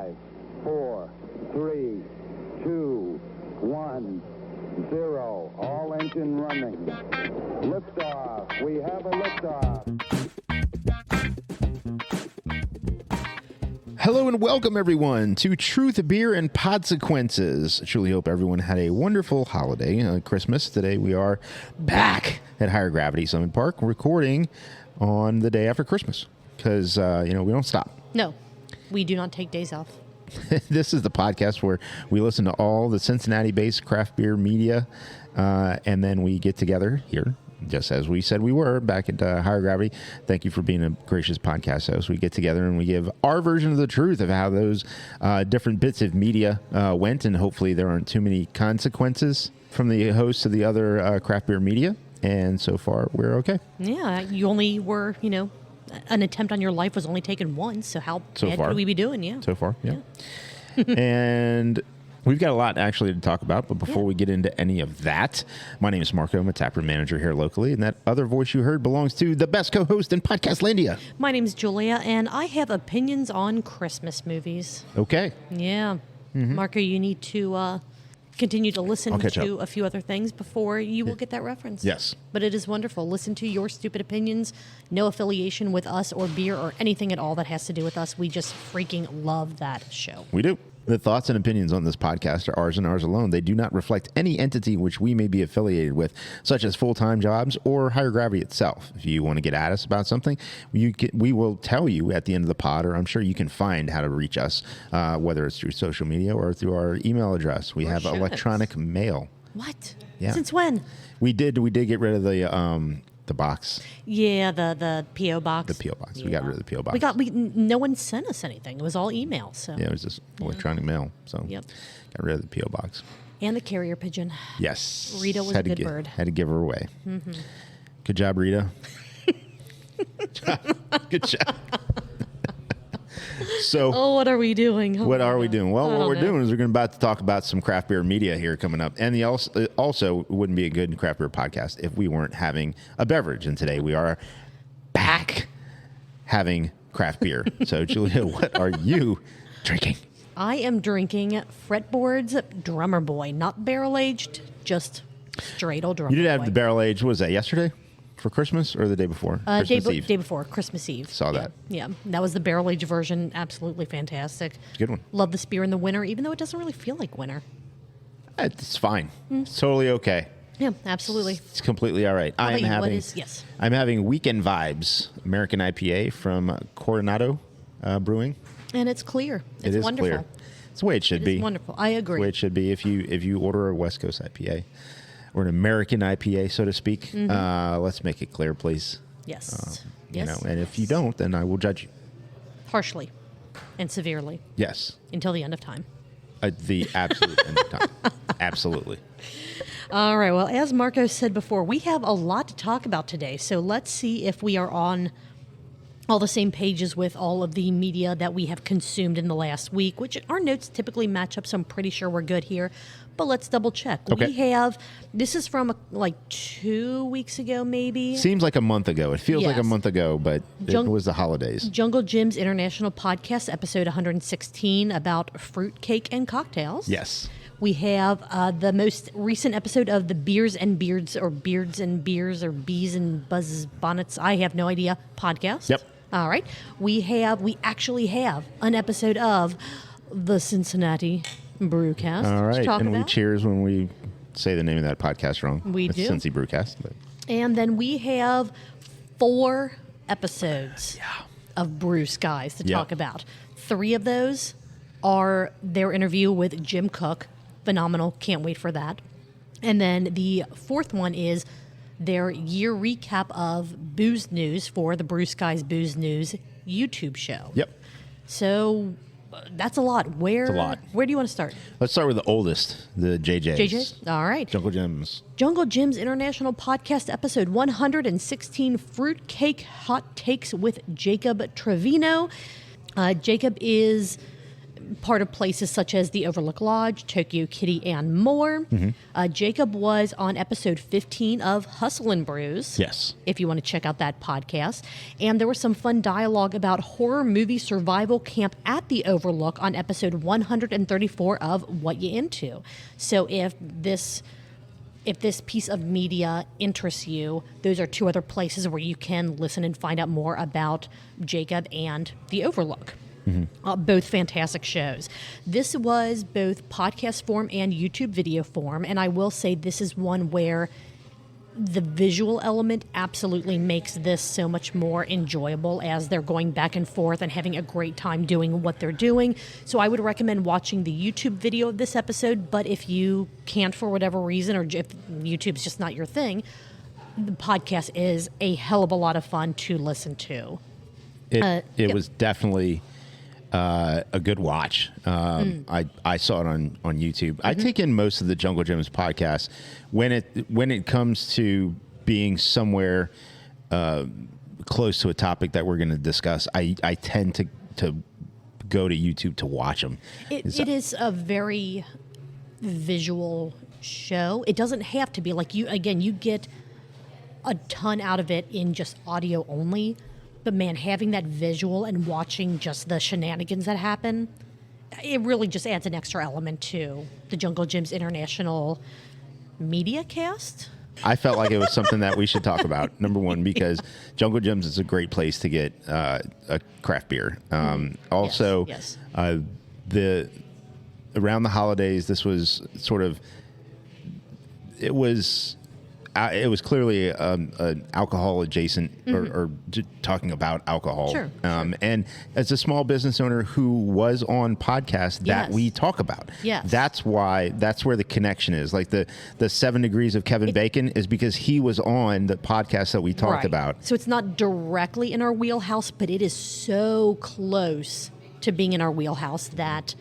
5, 4, 3, 2, 1, 0. All engine running. Liftoff. We have a liftoff. Hello and welcome, everyone, to Truth, Beer, and Podsequences. I truly hope everyone had a wonderful holiday, Christmas. Today we are back at Higher Gravity Summit Park recording on the day after Christmas because, we don't stop. No, we do not take days off. This is the podcast where we listen to all the Cincinnati-based craft beer media, and then we get together here, just as we said we were back at Higher Gravity. Thank you for being a gracious podcast host. We get together and we give our version of the truth of how those different bits of media went, and hopefully there aren't too many consequences from the hosts of the other craft beer media. And so far, we're okay. Yeah, you only were, an attempt on your life was only taken once, so how bad could we be doing? Yeah. So far, yeah. And we've got a lot actually to talk about, but before we get into any of that, my name is Marco. I'm a taproom manager here locally, and that other voice you heard belongs to the best co-host in Podcastlandia. My name's Julia, and I have opinions on Christmas movies. Okay. Yeah. Mm-hmm. Marco, you need to continue to listen to a few other things before you will get that reference. Yes. But it is wonderful. Listen to your stupid opinions. No affiliation with us or beer or anything at all that has to do with us. We just freaking love that show. We do. The thoughts and opinions on this podcast are ours and ours alone. They do not reflect any entity which we may be affiliated with, such as full-time jobs or Higher Gravity itself. If you want to get at us about something, we will tell you at the end of the pod, or I'm sure you can find how to reach us, whether it's through social media or through our email address. We have electronic mail. What? Yeah. Since when? We did get rid of the box. Yeah, the P.O. box. The P.O. box. Yeah. We got rid of the P.O. box. No one sent us anything. It was all email. So yeah, it was just electronic mail. So got rid of the P.O. box. And the carrier pigeon. Yes. Rita was a good bird. Had to give her away. Mm-hmm. Good job, Rita. Good job. So, what are we doing? What are we doing? Well, what we're doing is we're about to talk about some craft beer media here coming up. And also wouldn't be a good craft beer podcast if we weren't having a beverage. And today we are back having craft beer. So, Julia, what are you drinking? I am drinking Fretboard's Drummer Boy. Not barrel-aged, just straight old Drummer Boy. You did have the barrel-aged, was that yesterday? For Christmas or the day before? Christmas Eve. Day before, Christmas Eve. Saw that. Yeah, that was the barrel-aged version. Absolutely fantastic. Good one. Love this beer in the winter, even though it doesn't really feel like winter. It's fine. It's totally okay. Yeah, absolutely. It's completely all right. I'm having Weekend Vibes American IPA from Coronado Brewing. And it's clear. It's wonderful. Clear. It's the way it should be. It's wonderful. I agree. It's the way it should be if you order a West Coast IPA. Or an American IPA, so to speak. Mm-hmm. Let's make it clear, please. Yes. And if you don't, then I will judge you. Harshly and severely. Yes. Until the end of time. The absolute end of time. Absolutely. All right. Well, as Marco said before, we have a lot to talk about today. So let's see if we are on all the same pages with all of the media that we have consumed in the last week, which our notes typically match up, so I'm pretty sure we're good here. But let's double check. Okay. This is from 2 weeks ago, maybe. Seems like a month ago. It feels like a month ago, but it was the holidays. Jungle Jim's International Podcast, episode 116, about fruitcake and cocktails. Yes. We have the most recent episode of the Beers and Beards, or Beards and Beers, or Bees and Buzzes Bonnets, I have no idea, podcast. Yep. All right. We actually have an episode of the Cincinnati Brewcast. All right. And we about. cheers when we say the name of that podcast wrong. We do. Cincy Brewcast. But. And then we have 4 episodes of Brew Skies to talk about. 3 of those are their interview with Jim Koch. Phenomenal. Can't wait for that. And then the 4th one is their year recap of booze news for the Brew Skies Booze News YouTube show. Yep. So that's a lot. Where do you want to start? Let's start with the oldest, the JJ's. JJ's? All right. Jungle Jim's. Jungle Jim's International Podcast, episode 116, Fruitcake Hot Takes with Jacob Trevino. Jacob is part of places such as the Overlook Lodge, Tokyo Kitty, and more. Jacob was on episode 15 of Hustle and Brews. Yes. If you want to check out that podcast. And there was some fun dialogue about horror movie survival camp at the Overlook on episode 134 of What You Into. So if this piece of media interests you, those are two other places where you can listen and find out more about Jacob and the Overlook. Both fantastic shows. This was both podcast form and YouTube video form, and I will say this is one where the visual element absolutely makes this so much more enjoyable as they're going back and forth and having a great time doing what they're doing. So I would recommend watching the YouTube video of this episode, but if you can't for whatever reason, or if YouTube's just not your thing, the podcast is a hell of a lot of fun to listen to. It was definitely a good watch. I saw it on YouTube. I take in most of the Jungle Gyms podcasts when it comes to being somewhere close to a topic that we're going to discuss. I tend to go to YouTube to watch them. It is a very visual show. It doesn't have to be like you get a ton out of it in just audio only. But man, having that visual and watching just the shenanigans that happen, it really just adds an extra element to the Jungle Gyms International Media Cast. I felt like it was something that we should talk about. Number one, because Jungle Gyms is a great place to get a craft beer. Also, yes. Around the holidays, this was sort of it was clearly an alcohol adjacent or talking about alcohol. Sure. And as a small business owner who was on podcasts that Yes. we talk about, Yes. that's where the connection is. Like the 7 Degrees of Kevin Bacon is because he was on the podcast that we talked Right. about. So it's not directly in our wheelhouse, but it is so close to being in our wheelhouse that,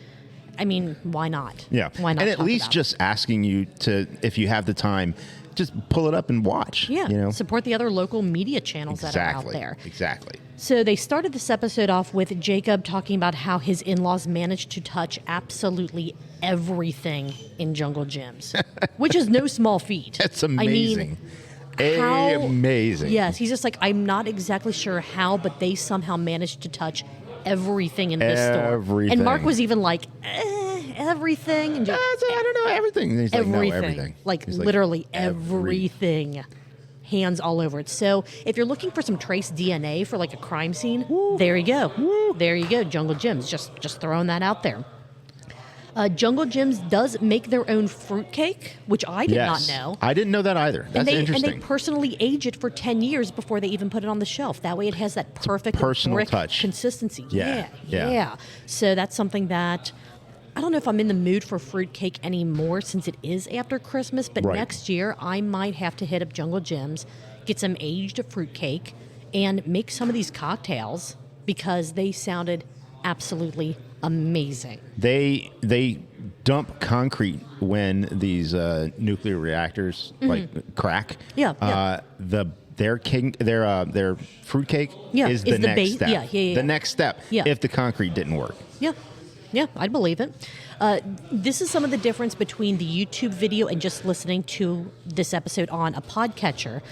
I mean, why not? Yeah. Why not? And at talk least about just asking you to, if you have the time, just pull it up and watch. Yeah, You know? support the other local media channels that are out there. Exactly. So they started this episode off with Jacob talking about how his in-laws managed to touch absolutely everything in Jungle Gyms, which is no small feat. That's amazing. Amazing. Yes, he's just like, I'm not exactly sure how, but they somehow managed to touch everything in this store. Everything. And Mark was even like, everything? And just, I don't know, everything. He's like, everything. no, everything. Like He's literally everything. Hands all over it. So if you're looking for some trace DNA for like a crime scene, there you go. There you go. Jungle Gyms. Just throwing that out there. Jungle Gyms does make their own fruitcake, which I did not know. I didn't know that either. That's interesting. And they personally age it for 10 years before they even put it on the shelf. That way it has that perfect personal brick touch. consistency. Yeah. Yeah. So that's something that I don't know if I'm in the mood for fruitcake anymore since it is after Christmas, but Right. next year I might have to hit up Jungle Gyms, get some aged fruitcake, and make some of these cocktails because they sounded absolutely amazing. They dump concrete when these nuclear reactors like crack. Yeah. Their fruitcake is is the the next base. step. Yeah. The next step. Yeah. If the concrete didn't work. Yeah, I'd believe it. This is some of the difference between the YouTube video and just listening to this episode on a podcatcher.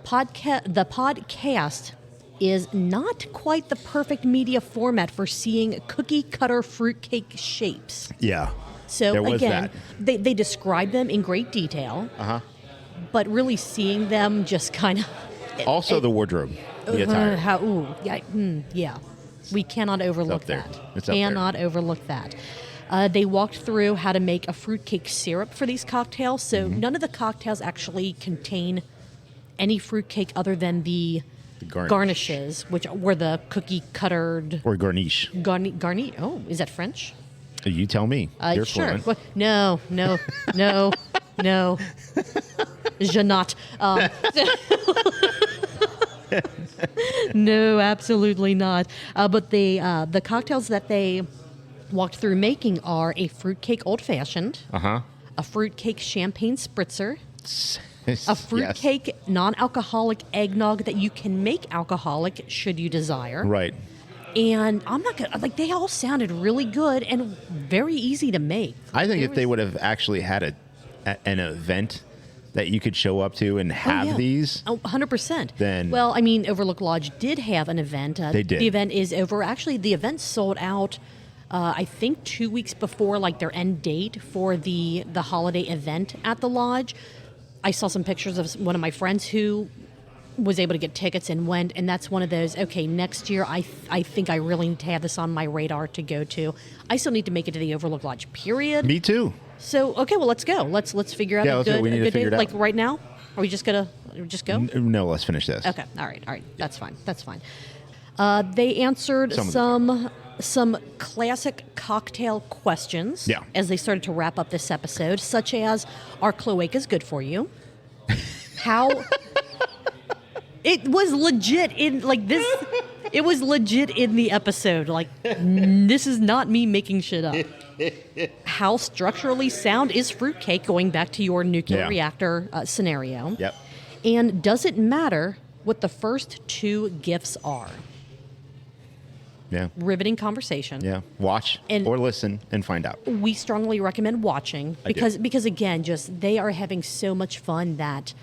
The podcast is not quite the perfect media format for seeing cookie cutter fruitcake shapes. Yeah. So there was again, that. they describe them in great detail, but really seeing them just kind of... Also the wardrobe, the attire. Yeah. We cannot overlook there. that. It's up there. Cannot overlook that. They walked through how to make a fruitcake syrup for these cocktails. So none of the cocktails actually contain any fruitcake other than the garnishes, which were the cookie cuttered... Or garniche. Garni. Oh, is that French? You tell me. You're Sure. fluent. Well, no. Je not. No, absolutely not. But the cocktails that they walked through making are a fruitcake old fashioned, a fruitcake champagne spritzer, a fruitcake non-alcoholic eggnog that you can make alcoholic should you desire, Right. And I'm not gonna like. They all sounded really good and very easy to make. I think if they would have actually had an event that you could show up to and have these. 100%. Then, well, I mean, Overlook Lodge did have an event. They did. The event is over. Actually, the event sold out, I think, 2 weeks before like their end date for the holiday event at the lodge. I saw some pictures of one of my friends who was able to get tickets and went, and that's one of those, okay, next year I think I really need to have this on my radar to go to. I still need to make it to the Overlook Lodge, period. Me too. So, okay, well, let's go. Let's figure out a good day. Like right now? Are we just going to just go? No, let's finish this. Okay, all right. That's fine. They answered some classic cocktail questions as they started to wrap up this episode, such as, are cloacas good for you? How... It was legit in like this. It was legit in the episode. Like, this is not me making shit up. How structurally sound is Fruitcake, going back to your nuclear reactor scenario? Yep. And does it matter what the first two gifts are? Yeah. Riveting conversation. Yeah. Watch or listen and find out. We strongly recommend watching because again, just they are having so much fun that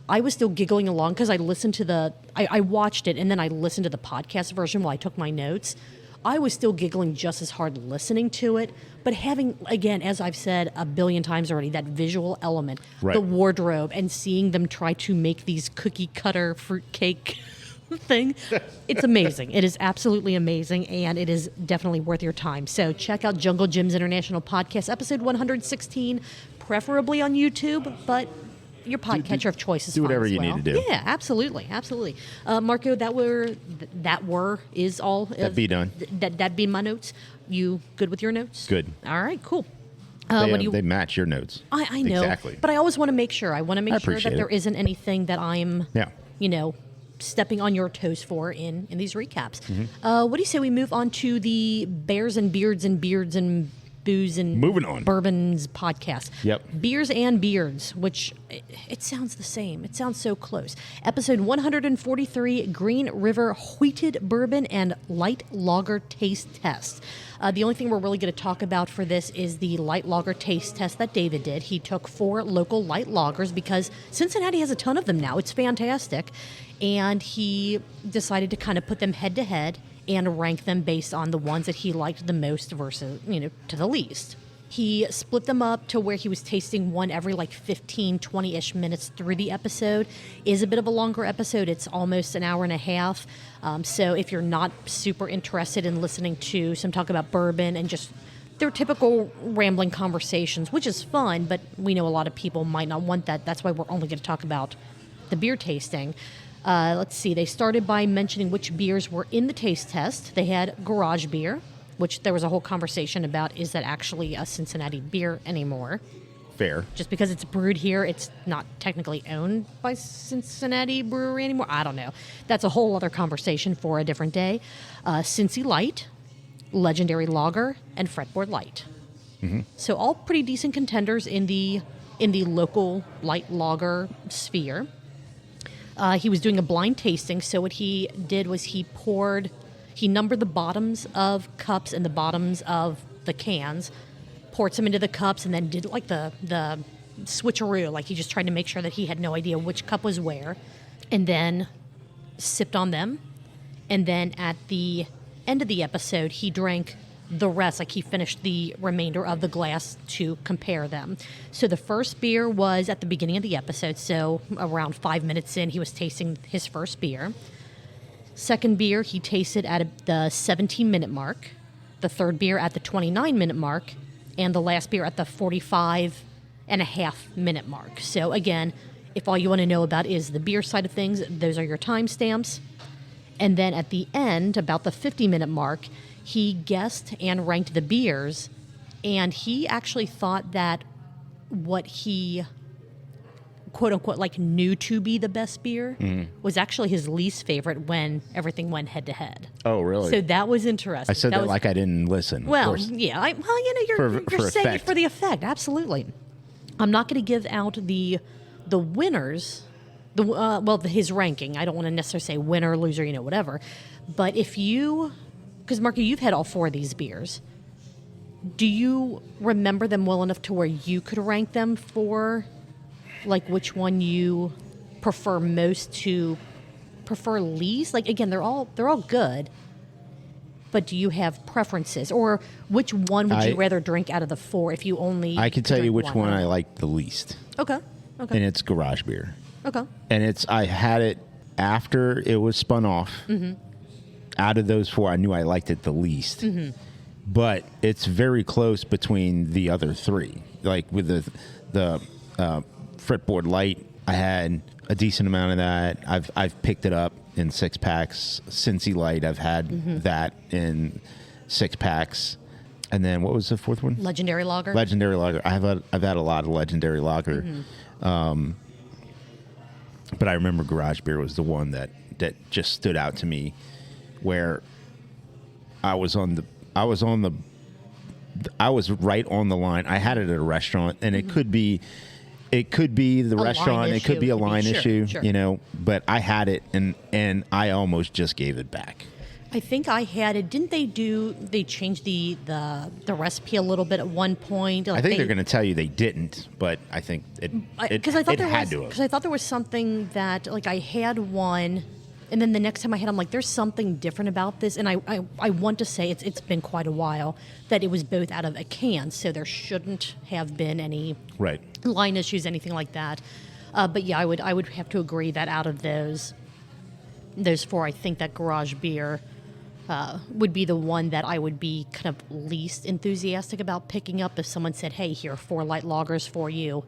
I was still giggling along because I listened to I watched it and then I listened to the podcast version while I took my notes. I was still giggling just as hard listening to it, but having, again, as I've said a billion times already, that visual element, the wardrobe, and seeing them try to make these cookie cutter fruitcake thing, it's amazing. It is absolutely amazing, and it is definitely worth your time. So check out Jungle Jim's International Podcast, episode 116, preferably on YouTube, but your podcatcher of choice is do fine whatever as you well. need to do. Yeah, absolutely. Marco, is all. That be done. That be my notes. You good with your notes? Good. All right, cool. They match your notes. I know. Exactly. But I always want to make sure. I want to make sure that there it. isn't anything that I'm, stepping on your toes for in these recaps. Mm-hmm. What do you say we move on to the Bears and Beards and Booze and Moving on. Bourbons podcast. Yep. Beers and Beards, which it sounds the same. It sounds so close. Episode 143, Green River Wheated Bourbon and Light Lager Taste Test. The only thing we're really going to talk about for this is the light lager taste test that David did. He took 4 local light lagers because Cincinnati has a ton of them now. It's fantastic. And he decided to kind of put them head to head and rank them based on the ones that he liked the most versus, to the least. He split them up to where he was tasting one every 15, 20-ish minutes through the episode. Is a bit of a longer episode. It's almost an hour and a half. So if you're not super interested in listening to some talk about bourbon and just their typical rambling conversations, which is fun, but we know a lot of people might not want that. That's why we're only going to talk about the beer tasting. Let's see. They started by mentioning which beers were in the taste test. They had garage beer, which there was a whole conversation about, is that actually a Cincinnati beer anymore? Fair. Just because it's brewed here, it's not technically owned by Cincinnati Brewery anymore? I don't know. That's a whole other conversation for a different day. Cincy Light, Legendary Lager, and Fretboard Light. Mm-hmm. So all pretty decent contenders in the local light lager sphere. He was doing a blind tasting, so what he did was he numbered the bottoms of cups and the bottoms of the cans, poured some into the cups, and then did the switcheroo, he just tried to make sure that he had no idea which cup was where, and then sipped on them. And then at the end of the episode, he drank the rest, he finished the remainder of the glass to compare them. So the first beer was at the beginning of the episode, so around 5 minutes in, he was tasting his first beer. Second beer, he tasted at the 17-minute mark. The third beer at the 29-minute mark. And the last beer at the 45.5-minute mark. So again, if all you want to know about is the beer side of things, those are your timestamps. And then at the end, about the 50-minute mark, he guessed and ranked the beers, and he actually thought that what he, quote-unquote, knew to be the best beer was actually his least favorite when everything went head-to-head. Oh, really? So that was interesting. I said that I didn't listen. Well, yeah. You're saying it for the effect. Absolutely. I'm not going to give out the winners, his ranking. I don't want to necessarily say winner, loser, whatever. But if you because Marky, you've had all 4 of these beers. Do you remember them well enough to where you could rank them for, like, which one you prefer most to prefer least? Like, again, they're all good, but do you have preferences, or which one would you rather drink out of the 4 if you only? I can tell you which one I like the least. Okay. And it's garage beer. Okay. And I had it after it was spun off. Mm-hmm. Out of those 4, I knew I liked it the least. Mm-hmm. But it's very close between the other 3. Like with the Fretboard Light, I had a decent amount of that. I've picked it up in 6-packs. Cincy Light, I've had that in 6-packs. And then what was the 4th one? Legendary Lager. Legendary Lager. I've had a lot of Legendary Lager. Mm-hmm. But I remember garage beer was the one that just stood out to me, where I was right on the line. I had it at a restaurant, and it could be the restaurant, it could be a line issue, sure. you know, but I had it, and I almost just gave it back. I think I had it. Didn't they change the recipe a little bit at one point? Like I think they're going to tell you they didn't, but I think it had to have. Because I thought there was something that, like, I had one, and then the next time I had, I'm like, there's something different about this, and I want to say it's been quite a while that it was both out of a can, so there shouldn't have been any line issues, anything like that. But yeah, I would have to agree that out of those 4, I think that garage beer would be the one that I would be kind of least enthusiastic about picking up. If someone said, hey, here are 4 light lagers for you,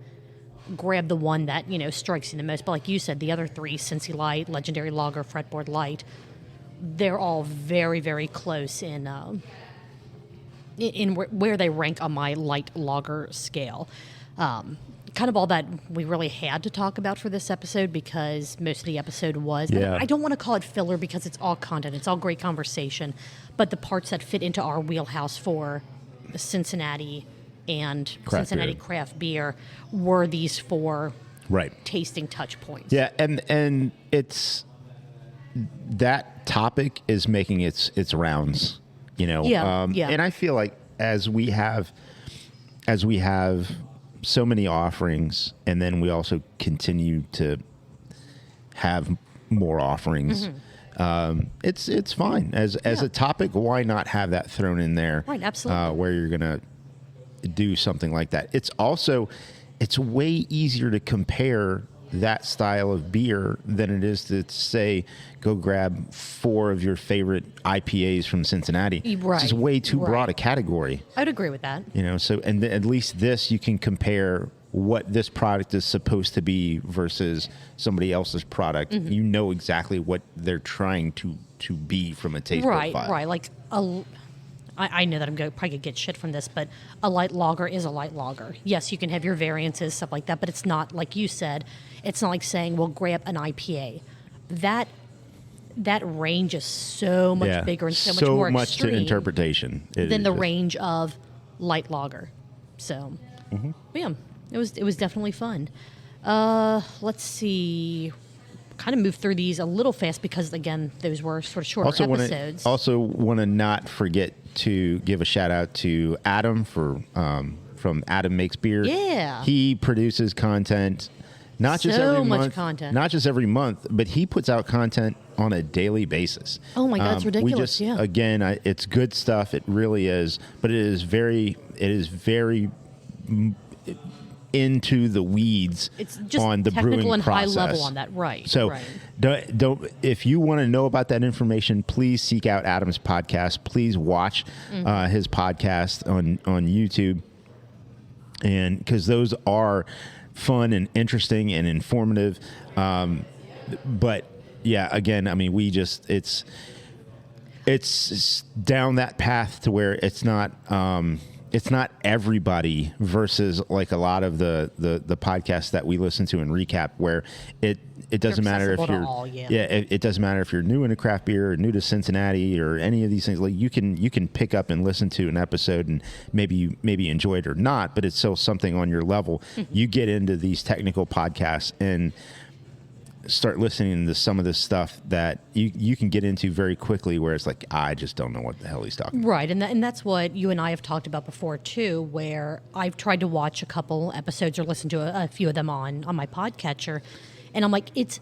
grab the one that, strikes you the most. But like you said, the other 3, Cincy Light, Legendary Lager, Fretboard Light, they're all very, very close in where they rank on my light lager scale. Kind of all that we really had to talk about for this episode, because most of the episode was, I don't want to call it filler because it's all content, it's all great conversation, but the parts that fit into our wheelhouse for the Cincinnati and Cincinnati craft beer were these 4 tasting touch points. Yeah, and it's that topic is making its rounds, and I feel like as we have so many offerings, and then we also continue to have more offerings. Mm-hmm. It's fine as a topic. Why not have that thrown in there? Right, absolutely. Where you're gonna do something like that. It's way easier to compare that style of beer than it is to say go grab 4 of your favorite IPAs from Cincinnati. Right. It's way too broad a category. I would agree with that. So and at least this you can compare what this product is supposed to be versus somebody else's product. Mm-hmm. You know exactly what they're trying to be from a taste profile. Right. Like I know that I'm going to probably get shit from this, but a light lager is a light lager. Yes, you can have your variances, stuff like that, but it's not, like you said, it's not like saying, well, grab an IPA. That range is so much bigger and so much more much extreme to interpretation than the range of light lager. So, yeah, it was definitely fun. Let's see. Kind of move through these a little fast because, again, those were sort of shorter episodes. Also want to not forget to give a shout out to Adam from Adam Makes Beer. Yeah, he produces content, not just every month, not just every month, but he puts out content on a daily basis. Oh my God, it's ridiculous! Again, it's good stuff. It really is, but it is very into the weeds. It's just on the technical brewing and process. high level on that, right? So, don't if you want to know about that information, please seek out Adam's podcast. Please watch his podcast on YouTube, and because those are fun and interesting and informative. But yeah, again, I mean, it's down that path to where it's not everybody versus like a lot of the podcasts that we listen to and recap, where it doesn't matter if you're it doesn't matter if you're new into craft beer or new to Cincinnati or any of these things. Like you can pick up and listen to an episode and maybe enjoy it or not, but it's still something on your level. You get into these technical podcasts, and start listening to some of this stuff that you can get into very quickly, where it's like, I just don't know what the hell he's talking about. Right, and that's what you and I have talked about before too, where I've tried to watch a couple episodes or listen to a few of them on my podcatcher, and I'm like, it's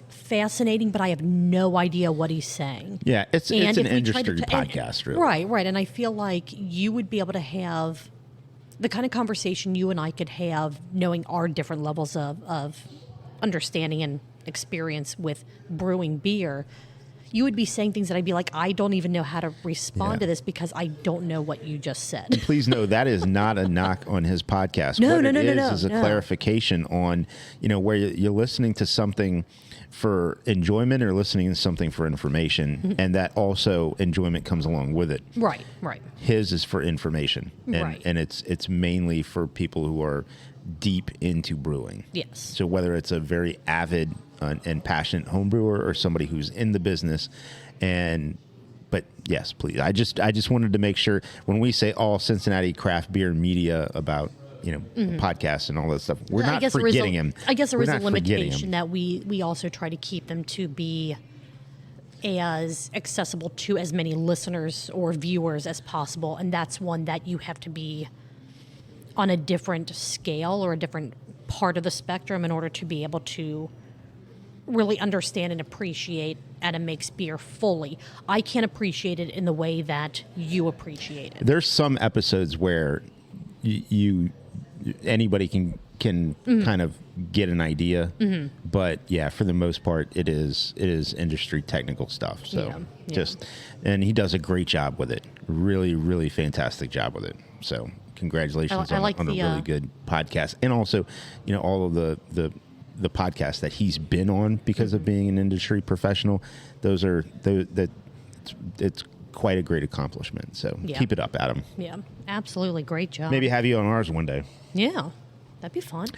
fascinating, but I have no idea what he's saying. Yeah, it's an industry podcast, really. Right, and I feel like you would be able to have the kind of conversation you and I could have, knowing our different levels of understanding and experience with brewing beer. You would be saying things that I'd be like, I don't even know how to respond to this because I don't know what you just said. And please know that is not a knock on his podcast. No, what no, it no, is no, is a clarification on, where you're listening to something for enjoyment or listening to something for information, and that also enjoyment comes along with it. Right. His is for information, and it's mainly for people who are deep into brewing. Yes. So whether it's a very avid and passionate home brewer or somebody who's in the business, but yes, please. I just wanted to make sure when we say all Cincinnati craft beer media about podcasts and all that stuff, we're not forgetting him. I guess there is a limitation that we also try to keep them to be as accessible to as many listeners or viewers as possible, and that's one that you have to be on a different scale or a different part of the spectrum in order to be able to really understand and appreciate Adam Makes Beer fully. I can't appreciate it in the way that you appreciate it. There's some episodes where anybody can kind of get an idea, but yeah, for the most part, it is industry technical stuff. So and he does a great job with it. Really, really fantastic job with it. So congratulations on a really good podcast, and also, all of the podcasts that he's been on because of being an industry professional. It's quite a great accomplishment. So keep it up, Adam. Yeah, absolutely, great job. Maybe have you on ours one day. Yeah, that'd be fun.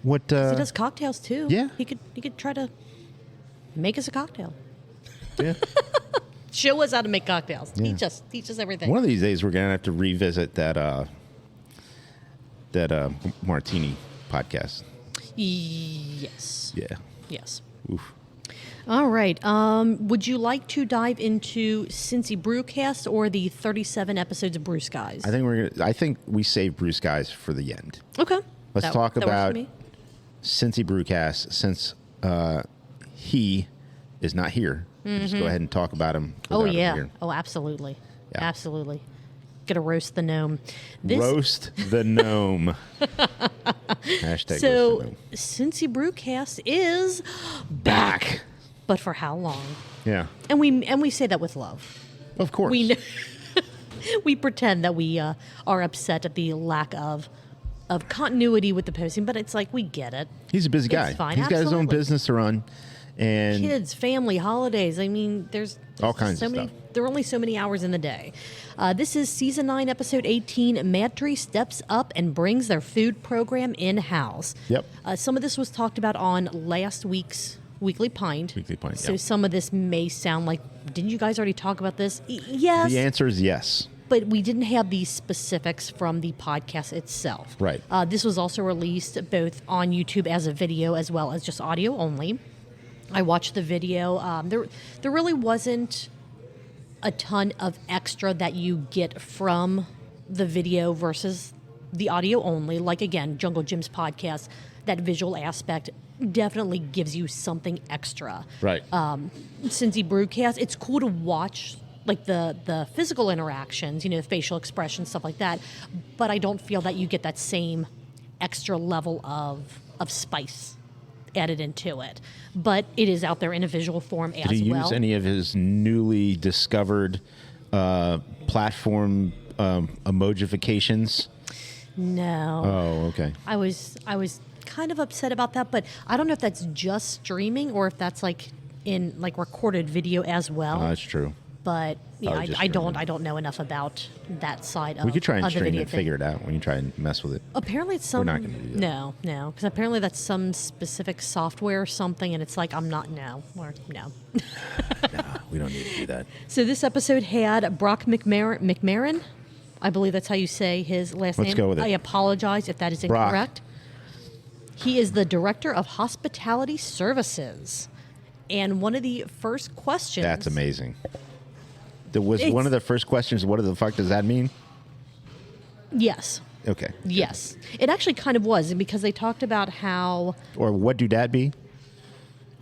What? He does cocktails too. Yeah, he could try to make us a cocktail. Yeah. Show us how to make cocktails. Yeah. Teach us everything. One of these days, we're gonna have to revisit that martini podcast. Yes. Yeah. Yes. Oof. All right. Would you like to dive into Cincy Brewcast or the 37 episodes of Brew Skies? I think we save Brew Skies for the end. Okay. Let's talk about Cincy Brewcast, since he is not here. Just go ahead and talk about him. Oh, yeah. Him here. Oh, absolutely. Yeah. Absolutely. Gonna roast the gnome. Roast the gnome. Hashtag so, roast the gnome. Cincy Brewcast is back. But for how long? Yeah. And we say that with love. Of course. We pretend that we are upset at the lack of continuity with the posting, but it's like, we get it. He's a busy guy. It's fine. He's got his own business to run. And kids, family, holidays. I mean, there's all kinds of stuff. There are only so many hours in the day. This is Season 9, Episode 18. MadTree steps up and brings their food program in-house. Yep. Some of this was talked about on last week's Weekly Pint. So some of this may sound like, didn't you guys already talk about this? Yes. The answer is yes. But we didn't have the specifics from the podcast itself. Right. This was also released both on YouTube as a video as well as just audio only. I watched the video. There really wasn't a ton of extra that you get from the video versus the audio only. Like, again, Jungle Jim's podcast, that visual aspect definitely gives you something extra. Right. Cincy Brewcast, it's cool to watch, like, the physical interactions, facial expressions, stuff like that. But I don't feel that you get that same extra level of spice added into it. But it is out there in a visual form as well. Did he use any of his newly discovered platform emojifications? No. Oh, okay. I was kind of upset about that, but I don't know if that's just streaming or if that's like in like recorded video as well. That's true. But yeah, I don't know enough about that side of. We could try and stream and figure it out when you try and mess with it. Apparently, it's some. We're not going to do that. No, because apparently that's some specific software or something, and it's like no. Nah, we don't need to do that. So this episode had Brock McMarron. I believe that's how you say his last name. Let's go with it. I apologize if that is Brock. incorrect. He is the director of hospitality services. And one of the first questions... That's amazing. One of the first questions, what the fuck does that mean? Yes. Okay. Yes. It actually kind of was, because they talked about how... Or what do that be?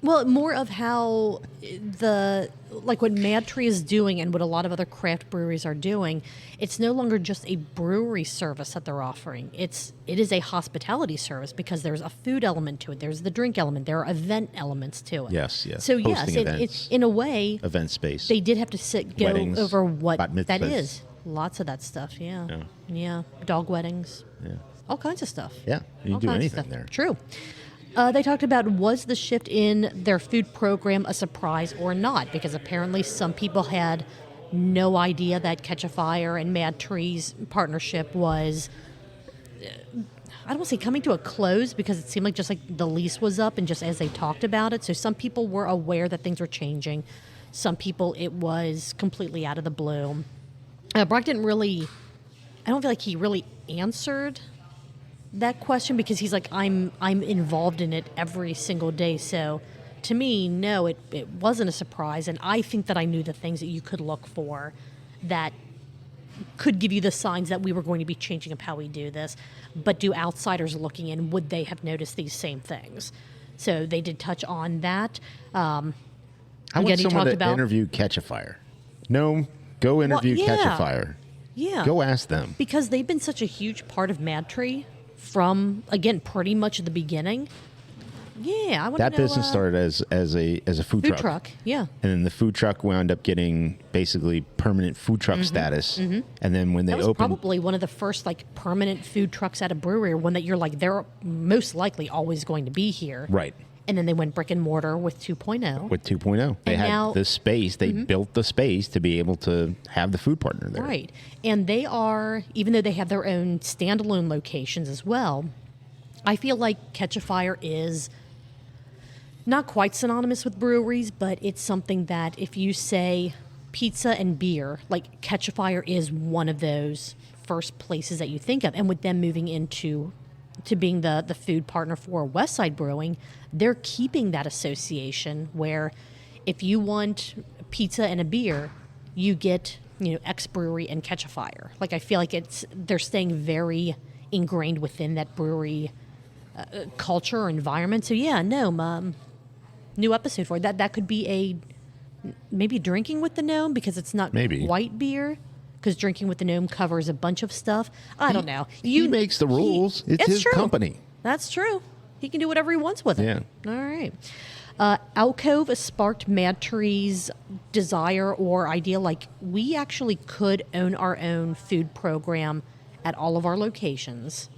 Well, more of how what MadTree is doing and what a lot of other craft breweries are doing, it's no longer just a brewery service that they're offering. It is a hospitality service, because there's a food element to it. There's the drink element. There are event elements to it. Yes. So Hosting events, it's in a way, event space. they did have to go Weddings, over what bat mitzvahs. that is. Lots of that stuff, yeah. Dog weddings. Yeah. All kinds of stuff. Yeah, you All can do kinds of anything stuff. there. True. They talked about, was the shift in their food program a surprise or not? Because apparently some people had no idea that Catch a Fire and MadTree's partnership was, I don't want to say coming to a close, because it seemed like just like the lease was up and just as they talked about it. So some people were aware that things were changing. Some people, it was completely out of the blue. Brock I don't feel like he really answered that question, because he's like, I'm involved in it every single day. So to me, no, it wasn't a surprise. And I think that I knew the things that you could look for that could give you the signs that we were going to be changing up how we do this. But do outsiders looking in, would they have noticed these same things? So they did touch on that. I want someone to interview Catch a Fire. No, go interview Catch a Fire. Yeah. Go ask them. Because they've been such a huge part of MadTree from, again, pretty much the beginning. Yeah, I want to know. That business started as a food truck. Food truck, yeah. And then the food truck wound up getting basically permanent food truck status. And then when they That was opened, probably one of the first permanent food trucks at a brewery, or one that you're like, they're most likely always going to be here. right. And then they went brick and mortar with 2.0. With 2.0. They And had now- the space. They built the space to be able to have the food partner there. Right. And they are, even though they have their own standalone locations as well, I feel like Catch a Fire is not quite synonymous with breweries, but it's something that if you say pizza and beer, like Catch a Fire is one of those first places that you think of. And with them moving into being the food partner for Westside Brewing, they're keeping that association where if you want pizza and a beer, you get, X Brewery and Catch a Fire. Like, I feel like they're staying very ingrained within that brewery culture or environment. So yeah, new episode for it. That could be maybe drinking with the gnome, because it's not white beer. Because drinking with the gnome covers a bunch of stuff. I don't know. He makes the rules. It's his true. company. That's true. He can do whatever he wants with it. Yeah. All right. Alcove sparked MadTree's desire or idea, like, we actually could own our own food program at all of our locations.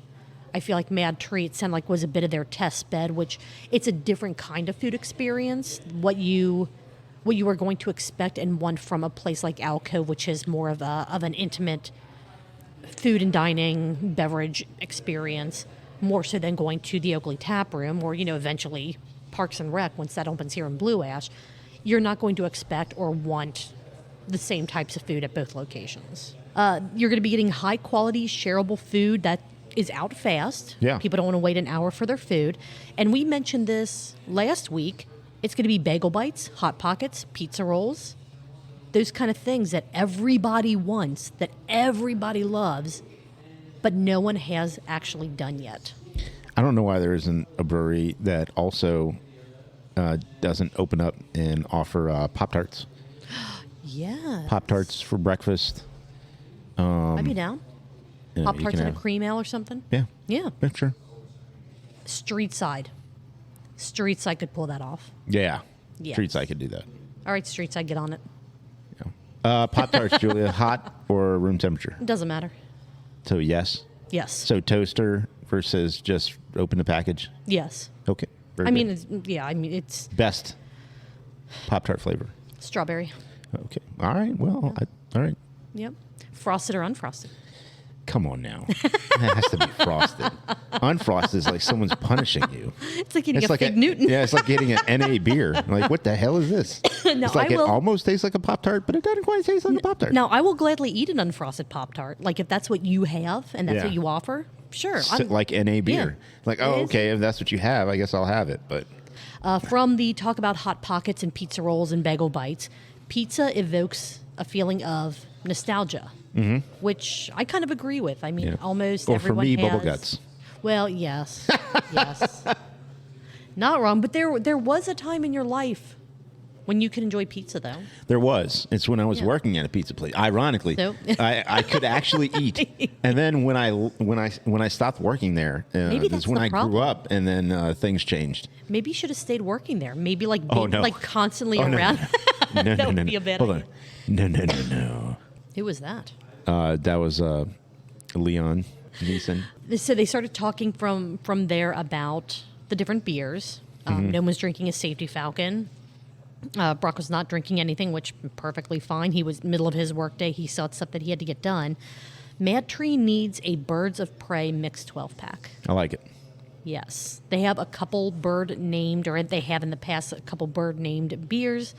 I feel like MadTree, it sounded like, was a bit of their test bed, which it's a different kind of food experience. What you are going to expect and want from a place like Alcove, which is more of an intimate food and dining beverage experience, more so than going to the Oakley Taproom or, eventually Parks and Rec once that opens here in Blue Ash. You're not going to expect or want the same types of food at both locations. You're going to be getting high quality, shareable food that is out fast. Yeah. People don't want to wait an hour for their food. And we mentioned this last week. It's going to be bagel bites, Hot Pockets, pizza rolls, those kind of things that everybody wants, that everybody loves, but no one has actually done yet. I don't know why there isn't a brewery that also doesn't open up and offer Pop-Tarts. Yeah. Pop-Tarts for breakfast. I'd be down. You know, Pop-Tarts and a cream ale or something. Yeah. Yeah. Yeah, sure. Streetside could pull that off. Yeah. Yes. Streetside could do that. All right, Streetside, get on it. Pop-Tarts, Julia, hot or room temperature? It doesn't matter. So yes. Yes. So toaster versus just open the package? Yes. Okay. Very I good. mean, it's Best Pop-Tart flavor? strawberry. Okay. All right. Well, all right. Yep. Frosted or unfrosted. Come on now. It has to be frosted. Unfrosted is like someone's punishing you. It's like getting a like Fig Newton. Yeah, it's like getting an NA beer. Like, what the hell is this? No, it's like I it will- almost tastes like a Pop-Tart, but it doesn't quite taste like a Pop-Tart. Now, I will gladly eat an unfrosted Pop-Tart. Like, if that's what you have and that's Yeah. what you offer, Sure. like NA beer. Yeah, like, oh, okay, if that's what you have, I guess I'll have it. But from the talk about Hot Pockets and pizza rolls and bagel bites, pizza evokes a feeling of nostalgia, which I kind of agree with. I mean, almost or everyone for me, has. bubble guts. Well, yes, yes, not wrong. But there was a time in your life when you could enjoy pizza, though. There was. It's when I was working at a pizza place. Ironically, So- I could actually eat. And then when I stopped working there, Maybe that's that's when the I grew problem. up, and then things changed. Maybe you should have stayed working there. Maybe like Oh, being no. like constantly Oh, no, around. No, That would be a bad Hold idea. on. No. Who was that? That was Leon Neeson. So they started talking from there about the different beers. No one was drinking a Safety Falcon. Brock was not drinking anything, which perfectly fine. He was middle of his workday. He saw stuff that he had to get done. MadTree needs a Birds of Prey mixed 12-pack. I like it. Yes. They have a couple bird named, or they have in the past a couple bird named beers.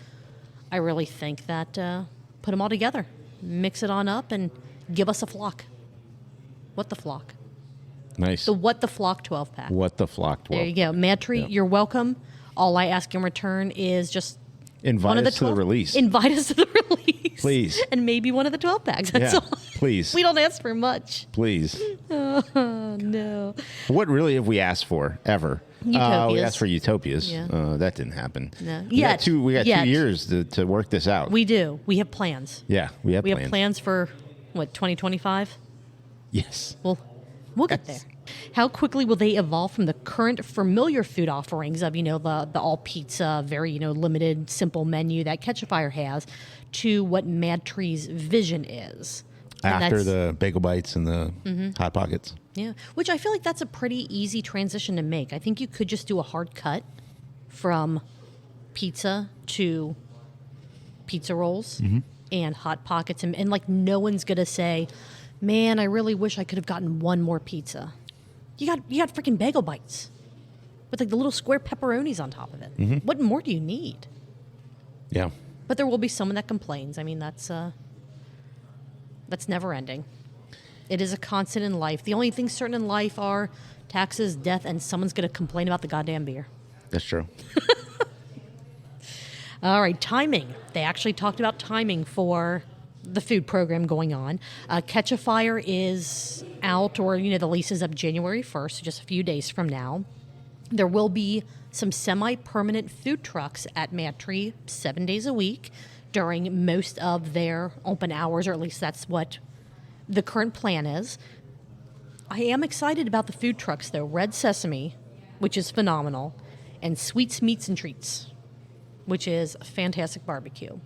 I really think that put them all together, mix it on up, and give us a flock. What the flock? Nice. The What the Flock 12-pack. What the flock? There you go. MadTree, you're welcome. All I ask in return is just Invite one of the us to the 12 release. Invite us to the release. Please. And maybe one of the 12-packs. That's Yeah, all. please. We don't ask for much. Please. Oh, no. What really have we asked for ever? We Utopias. asked for utopias. Yeah. That didn't happen. No. We got two Yet. years to work this out. We do. We have plans. yeah, we have We plans. have plans for, 2025? Yes. We'll get there. How quickly will they evolve from the current familiar food offerings of, the all pizza, very, limited, simple menu that Ketchafire has to what MadTree's vision is? And After that's- the bagel bites and the Hot Pockets. Yeah, which I feel like that's a pretty easy transition to make. I think you could just do a hard cut from pizza to pizza rolls and Hot Pockets. And like, no one's going to say, man, I really wish I could have gotten one more pizza. You got freaking bagel bites with like the little square pepperonis on top of it. What more do you need? Yeah. But there will be someone that complains. I mean, that's never ending. It is a constant in life. The only things certain in life are taxes, death, and someone's going to complain about the goddamn beer. That's true. All right, timing. They actually talked about timing for the food program going on. Ketchafire is out, or, the lease is up January 1st, so just a few days from now. There will be some semi-permanent food trucks at MadTree 7 days a week during most of their open hours, or at least that's what the current plan is. I am excited about the food trucks, though. Red Sesame, which is phenomenal, and Sweets, Meats, and Treats, which is a fantastic barbecue.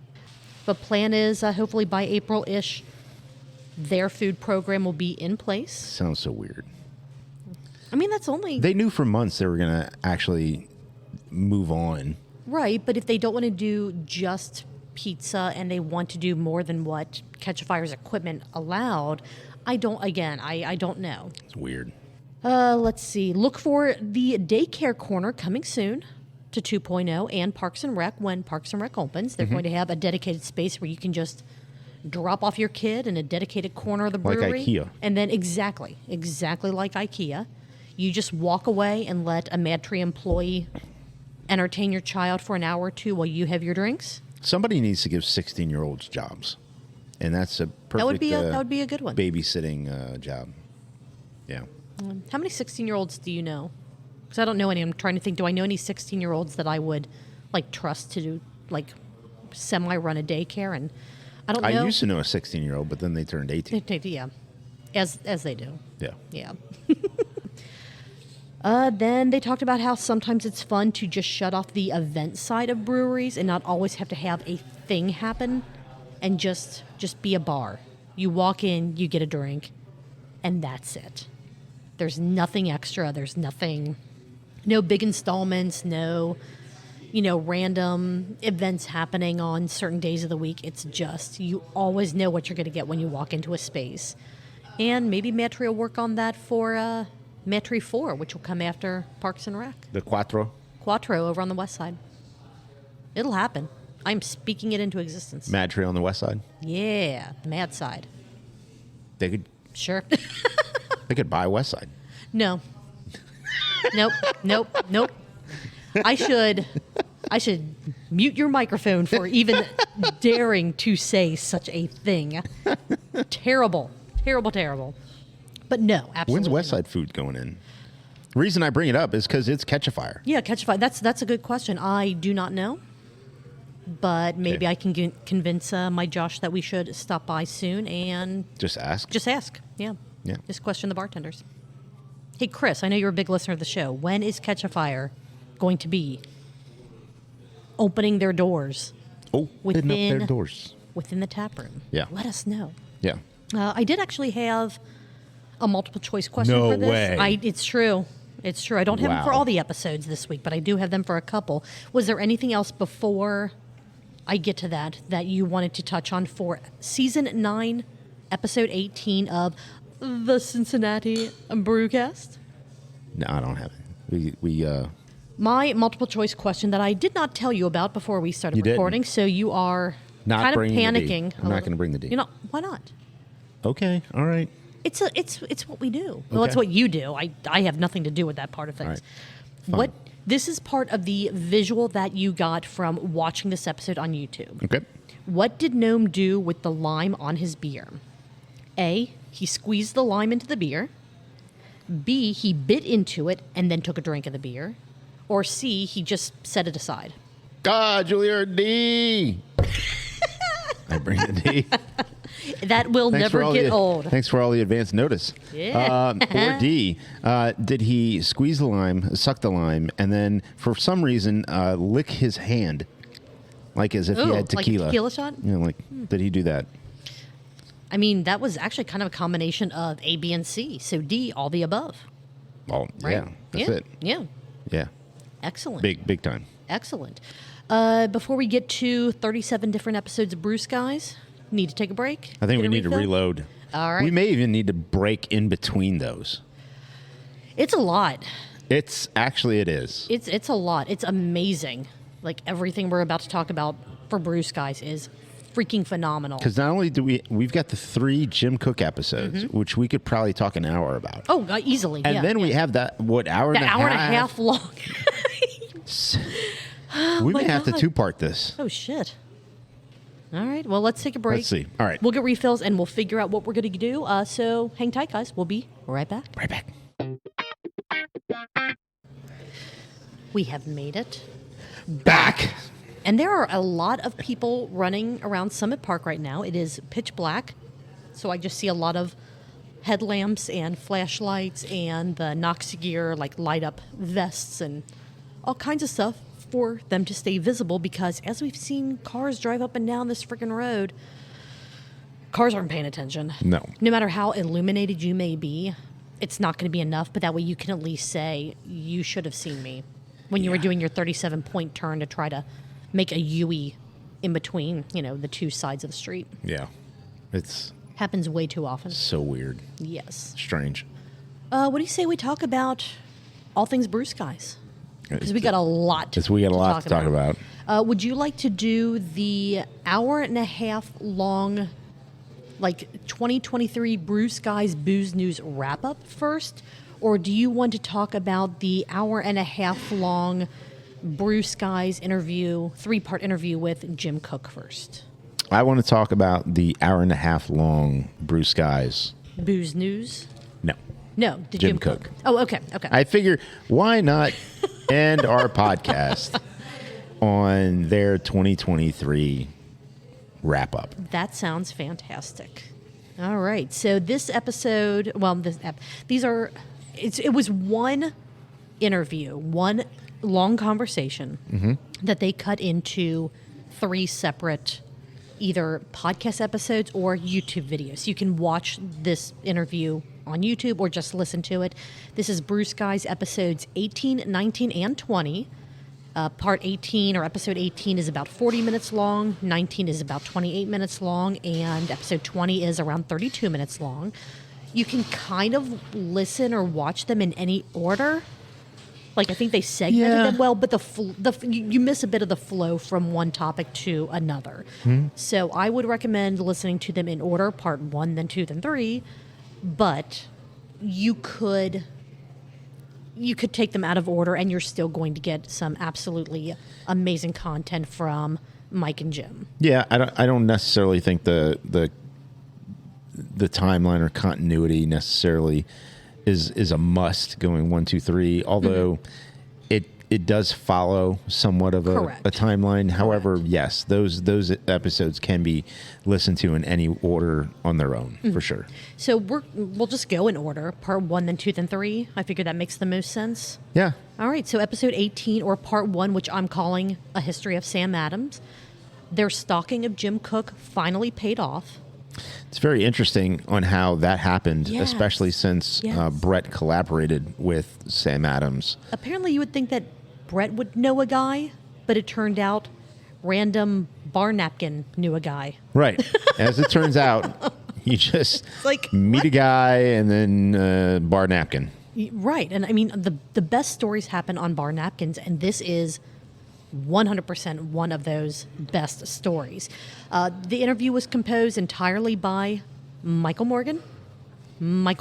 The plan is hopefully by April-ish, their food program will be in place. Sounds so weird. I mean, that's only... They knew for months they were going to actually move on. Right, but if they don't want to do just pizza and they want to do more than what Ketchafire's equipment allowed, I don't know. It's weird. Let's see. Look for the daycare corner coming soon to 2.0 and Parks and Rec when Parks and Rec opens. They're going to have a dedicated space where you can just drop off your kid in a dedicated corner of the Like brewery. IKEA. And then exactly like IKEA. You just walk away and let a MadTree employee entertain your child for an hour or two while you have your drinks. Somebody needs to give 16-year-olds jobs. And that's a perfect That would be a good one. babysitting job. Yeah. How many 16-year-olds do you know? Because I don't know any. I'm trying to think. Do I know any 16-year-olds that I would trust to do semi-run a daycare? And I don't know. I used to know a 16-year-old, but then they turned 18. Yeah, as they do. Yeah. Yeah. Then they talked about how sometimes it's fun to just shut off the event side of breweries and not always have to have a thing happen, and just be a bar. You walk in, you get a drink, and that's it. There's nothing extra. There's nothing, no big installments, no, random events happening on certain days of the week. It's just, you always know what you're going to get when you walk into a space. And maybe MadTree will work on that for MadTree 4, which will come after Parks and Rec. The Quattro. Quattro over on the west side. It'll happen. I'm speaking it into existence. MadTree on the west side. Yeah, the mad side. They could Sure. they could buy west side. No. Nope. I should mute your microphone for even daring to say such a thing. Terrible. But no, absolutely. When's West Side Food going in? The reason I bring it up is because it's Catch a Fire. Yeah, Catch a Fire. That's a good question. I do not know, but maybe I can convince my Josh that we should stop by soon and just ask. Yeah. Yeah. Just question the bartenders. Hey, Chris, I know you're a big listener of the show. When is Catch a Fire going to be opening their doors? Opening up their doors within the tap room. Yeah. Let us know. Yeah. I did actually have a multiple choice question for this. No way. It's true. I don't have them for all the episodes this week, but I do have them for a couple. Was there anything else before I get to that you wanted to touch on for season 9, episode 18 of the Cincinnati Brewcast? No, I don't have it. We My multiple choice question that I did not tell you about before we started recording, so you are not kind of panicking. I'm not going to bring the D. You know, why not? Okay, all right. It's what we do. Well, it's what you do. I have nothing to do with that part of things. Right. This is part of the visual that you got from watching this episode on YouTube. Okay. What did Gnome do with the lime on his beer? A, he squeezed the lime into the beer. B, he bit into it and then took a drink of the beer. Or C, he just set it aside. Juilliard D. I bring the D. That will never get old. Thanks for all the advance notice. Yeah. For D, did he squeeze the lime, suck the lime, and then for some reason lick his hand, like as if he had tequila? Like a tequila shot? You know, did he do that? I mean, that was actually kind of a combination of A, B, and C. So D, all the above. Oh, right? Yeah, that's it. Yeah. Yeah. Excellent. Big time. Excellent. Before we get to 37 different episodes of Brew Skies, need to take a break? I think we need to reload. All right. We may even need to break in between those. It's a lot. It is. It's a lot. It's amazing. Like everything we're about to talk about for Brew Skies is freaking phenomenal. Because not only do we've got the 3 Jim Koch episodes, which we could probably talk an hour about. Oh, easily. And then we have that hour and a half long. We may have to 2-part this. Oh shit. All right. Well, let's take a break. Let's see. All right. We'll get refills and we'll figure out what we're going to do. So hang tight, guys. We'll be right back. Right back. We have made it back. And there are a lot of people running around Summit Park right now. It is pitch black. So I just see a lot of headlamps and flashlights and the Nox gear, like light up vests and all kinds of stuff for them to stay visible, because as we've seen cars drive up and down this freaking road, cars aren't paying attention. No matter how illuminated you may be, it's not going to be enough, but that way you can at least say you should have seen me when you were doing your 37-point turn to try to make a U-E in between, the two sides of the street. Yeah. It's happens way too often. So weird. Yes. Strange. What do you say we talk about all things Brew Skies? Because we got a lot to talk about. Would you like to do the hour and a half long, 2023 Brew Skies Booze News wrap up first? Or do you want to talk about the hour and a half long Brew Skies interview, 3-part interview with Jim Koch first? I want to talk about the hour and a half long Brew Skies Booze News? No, Jim Koch. Oh, okay. I figure, why not end our podcast on their 2023 wrap up? That sounds fantastic. All right. So this episode, it was one interview, one long conversation that they cut into 3 separate either podcast episodes or YouTube videos. You can watch this interview on YouTube or just listen to it. This is Brew Skies episodes 18, 19, and 20. Part 18 or episode 18 is about 40 minutes long, 19 is about 28 minutes long, and episode 20 is around 32 minutes long. You can kind of listen or watch them in any order. I think they segmented them well, but you miss a bit of the flow from one topic to another. So I would recommend listening to them in order, part 1, then 2, then 3. But you could you could take them out of order and you're still going to get some absolutely amazing content from Mike and Jim. Yeah, I don't necessarily think the timeline or continuity necessarily is a must going 1, 2, 3. Although it does follow somewhat of a timeline. However, yes, those episodes can be listened to in any order on their own for sure. So we'll just go in order: part 1, then 2, then 3. I figure that makes the most sense. Yeah. All right. So episode 18, or part 1, which I'm calling A History of Sam Adams. Their stalking of Jim Koch finally paid off. It's very interesting on how that happened, especially since Brett collaborated with Sam Adams. Apparently, you would think that Brett would know a guy, but it turned out random bar napkin knew a guy. Right. As it turns out, you just meet a guy and then bar napkin. Right. And I mean, the best stories happen on bar napkins, and this is 100% one of those best stories. The interview was composed entirely by Michael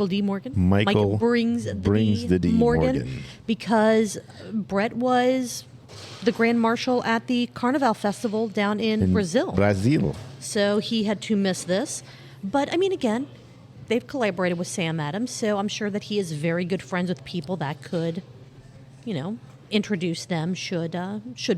D. Morgan. Michael brings the D. Morgan. Because Brett was the Grand Marshal at the Carnival Festival down in Brazil. So he had to miss this. But, I mean, again, they've collaborated with Sam Adams, so I'm sure that he is very good friends with people that could, introduce them should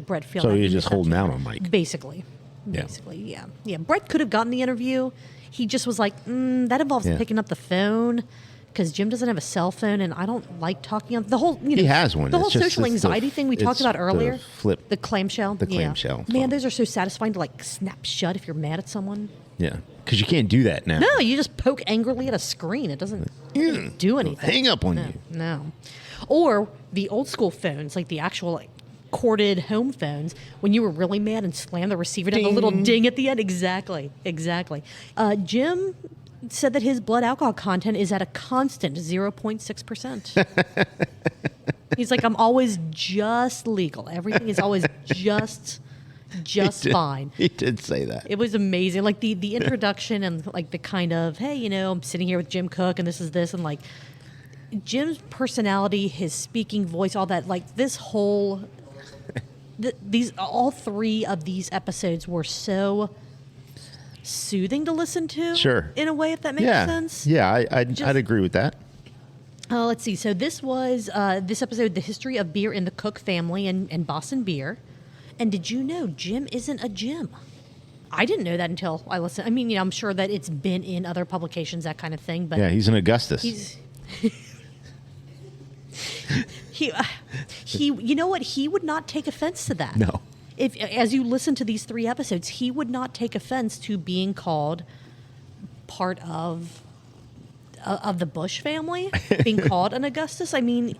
Brett feel so like he's just holding out on Mike. Basically, yeah. Brett could have gotten the interview. He just was like, that involves picking up the phone because Jim doesn't have a cell phone, and I don't like talking on the whole. He has one. The whole social anxiety thing we talked about earlier. The clamshell. The clamshell. Man, those are so satisfying to snap shut if you're mad at someone. Yeah, because you can't do that now. No, you just poke angrily at a screen. It doesn't do anything. Hang up on you. No. Or the old school phones, like the actual corded home phones, when you were really mad and slammed the receiver down, the little ding at the end. Exactly. Jim said that his blood alcohol content is at a constant 0.6%. He's like, I'm always just legal. Everything is always just fine. He did say that. It was amazing. Like the introduction and the kind of, hey, I'm sitting here with Jim Koch and this is this, and Jim's personality, his speaking voice, all that, this whole, all 3 of these episodes were so soothing to listen to. Sure. In a way, if that makes sense. Yeah, I'd agree with that. Let's see. So this was, this episode, The History of Beer in the Koch Family and Boston Beer. And did you know Jim isn't a Jim? I didn't know that until I listened. I mean, I'm sure that it's been in other publications, that kind of thing. But yeah, he's an Augustus. You know what? He would not take offense to that. No. If, as you listen to these 3 episodes, he would not take offense to being called part of the Bush family, being called an Augustus. I mean,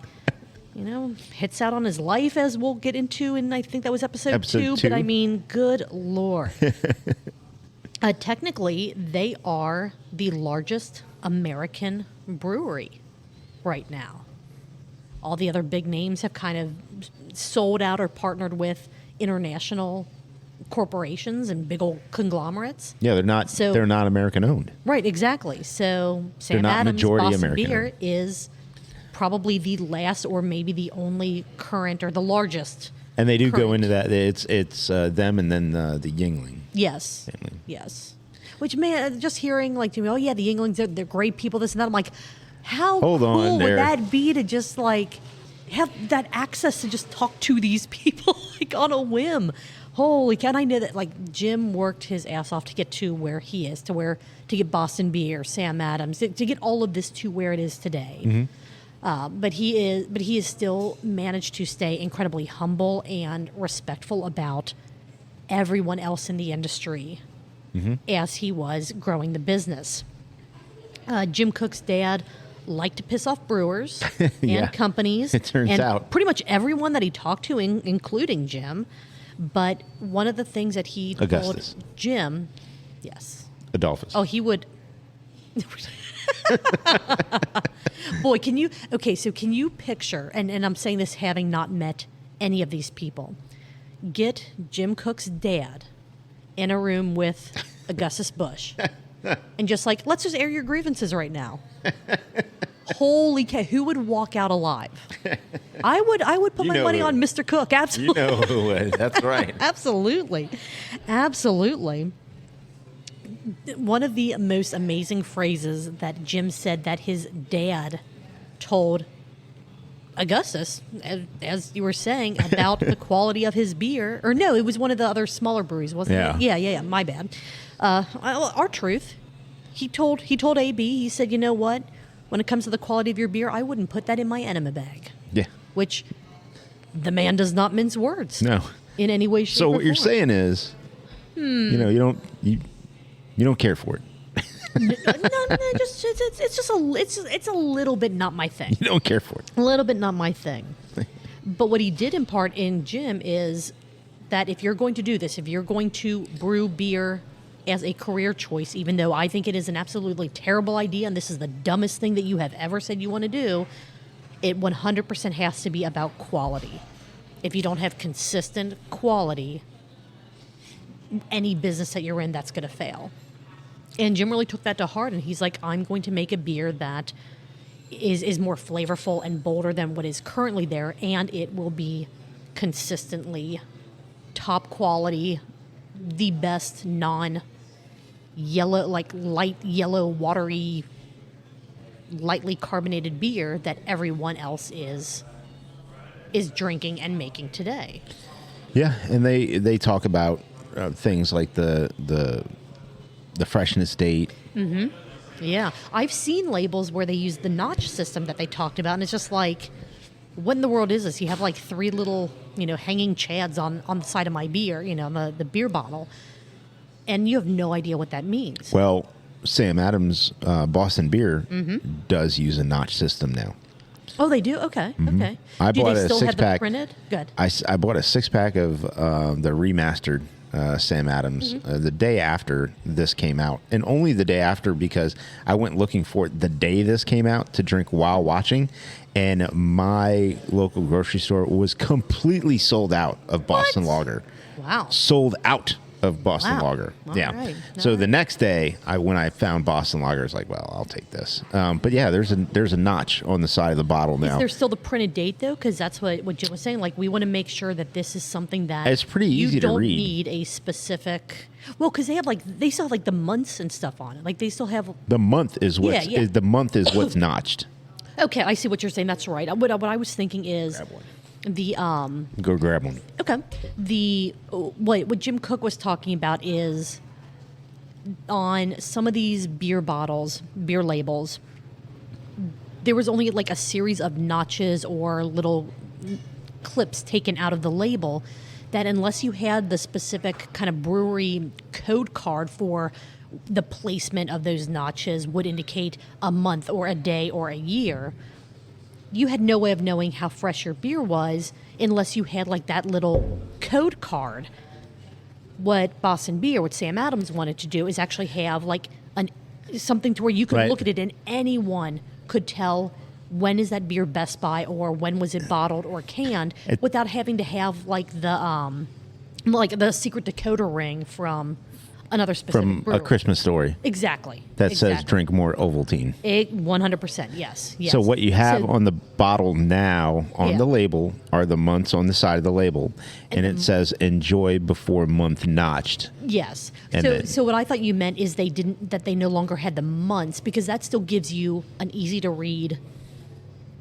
hits out on his life, as we'll get into, and I think that was episode 2. But I mean, good Lord. Technically, they are the largest American brewery right now. All the other big names have kind of sold out or partnered with international corporations and big old conglomerates. Yeah, they're not American owned. Right, exactly. So Sam Adams Boston Beer is probably the last or maybe the only current or the largest. And they do go into that. It's them and then the Yingling. Yes. Family. Yes. Which, man, just hearing the Yinglings, they're great people, this and that. I'm like, how cool would that be to just have that access to just talk to these people on a whim? Holy cow. And I know that Jim worked his ass off to get to where he is, to get Boston Beer, Sam Adams, to get all of this to where it is today. Mm-hmm. But he is still managed to stay incredibly humble and respectful about everyone else in the industry as he was growing the business. Jim Koch's dad liked to piss off brewers and companies. It turns out. Pretty much everyone that he talked to, including Jim. But one of the things that he told Jim, yes. Adolphus. Oh, he would. Boy, can you picture, and I'm saying this having not met any of these people, get Jim Koch's dad in a room with Augustus Bush and just let's just air your grievances right now. Holy cow! Who would walk out alive? I would put my money on Mr. Cook. Absolutely. You know who would. That's right. Absolutely. One of the most amazing phrases that Jim said that his dad told Augustus, as you were saying, about the quality of his beer. Or no, it was one of the other smaller breweries, wasn't it? Yeah. My bad. Our truth. He told AB, he said, you know what? When it comes to the quality of your beer, I wouldn't put that in my enema bag. Yeah. Which the man does not mince words. No. In any way, shape, or So what form. you're saying is, you don't care for it. No, it's a little bit not my thing. You don't care for it. A little bit not my thing. But what he did impart in Jim is that if you're going to do this, if you're going to brew beer as a career choice, even though I think it is an absolutely terrible idea and this is the dumbest thing that you have ever said you want to do, it 100% has to be about quality. If you don't have consistent quality, any business that you're in, that's going to fail. And Jim really took that to heart, and he's like, I'm going to make a beer that is more flavorful and bolder than what is currently there, and it will be consistently top quality, the best non-yellow, like light yellow, watery, lightly carbonated beer that everyone else is drinking and making today. Yeah, and they talk about things like the freshness date. Mm-hmm. Yeah, I've seen labels where they use the notch system that they talked about, and it's just like, what in the world is this? You have like 3 little, hanging chads on the side of my beer, the beer bottle, and you have no idea what that means. Well, Sam Adams Boston Beer does use a notch system now. Oh, they do? Okay, okay. I do bought they a still have them 6-pack. printed? Good. I bought a 6-pack of the remastered Sam Adams the day after this came out, and only the day after because I went looking for it the day this came out to drink while watching, and my local grocery store was completely sold out of Boston Lager. Wow. Sold out of Boston Wow. Lager. All yeah. right. So All the next day, when I found Boston Lager, I was like, well, I'll take this. But yeah, there's a notch on the side of the bottle now. Is there still the printed date, though? Because that's what Jim was saying. Like, we want to make sure that this is something that It's pretty easy to read. You don't need a specific... Well, because they still have, like, the months and stuff on it. Like, they still have... The month is what's Yeah. the month is what's notched. Okay, I see what you're saying. That's right. What I was thinking is... Grab one. The Go grab one. Okay. What Jim Koch was talking about is on some of these beer bottles, beer labels, there was only like a series of notches or little clips taken out of the label that unless you had the specific kind of brewery code card for the placement of those notches would indicate a month or a day or a year. You had no way of knowing how fresh your beer was unless you had like that little code card. What Boston Beer, what Sam Adams wanted to do is actually have like something to where you could look at it and anyone could tell when is that beer Best Buy or when was it bottled or canned without having to have like the secret decoder ring from another specific From brewery. A Christmas Story. Exactly. That says drink more Ovaltine. 100%, yes. So what you have on the bottle now on the label are the months on the side of the label, and it says enjoy before month notched. Yes. And So what I thought you meant is they no longer had the months, because that still gives you an easy to read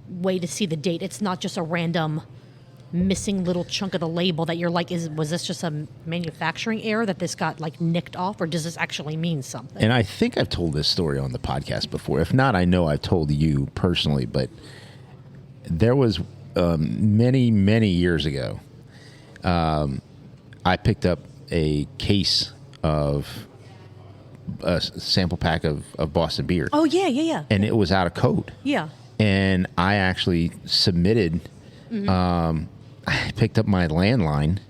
way to see the date. It's not just a random missing little chunk of the label that you're like, was this just a manufacturing error that this got like nicked off, or does this actually mean something? And I think I've told this story on the podcast before. If not, I know I've told you personally, but there was many, many years ago, I picked up a case of a sample pack of Boston beer. Oh, yeah. And it was out of code. Yeah. And I actually submitted... I picked up my landline.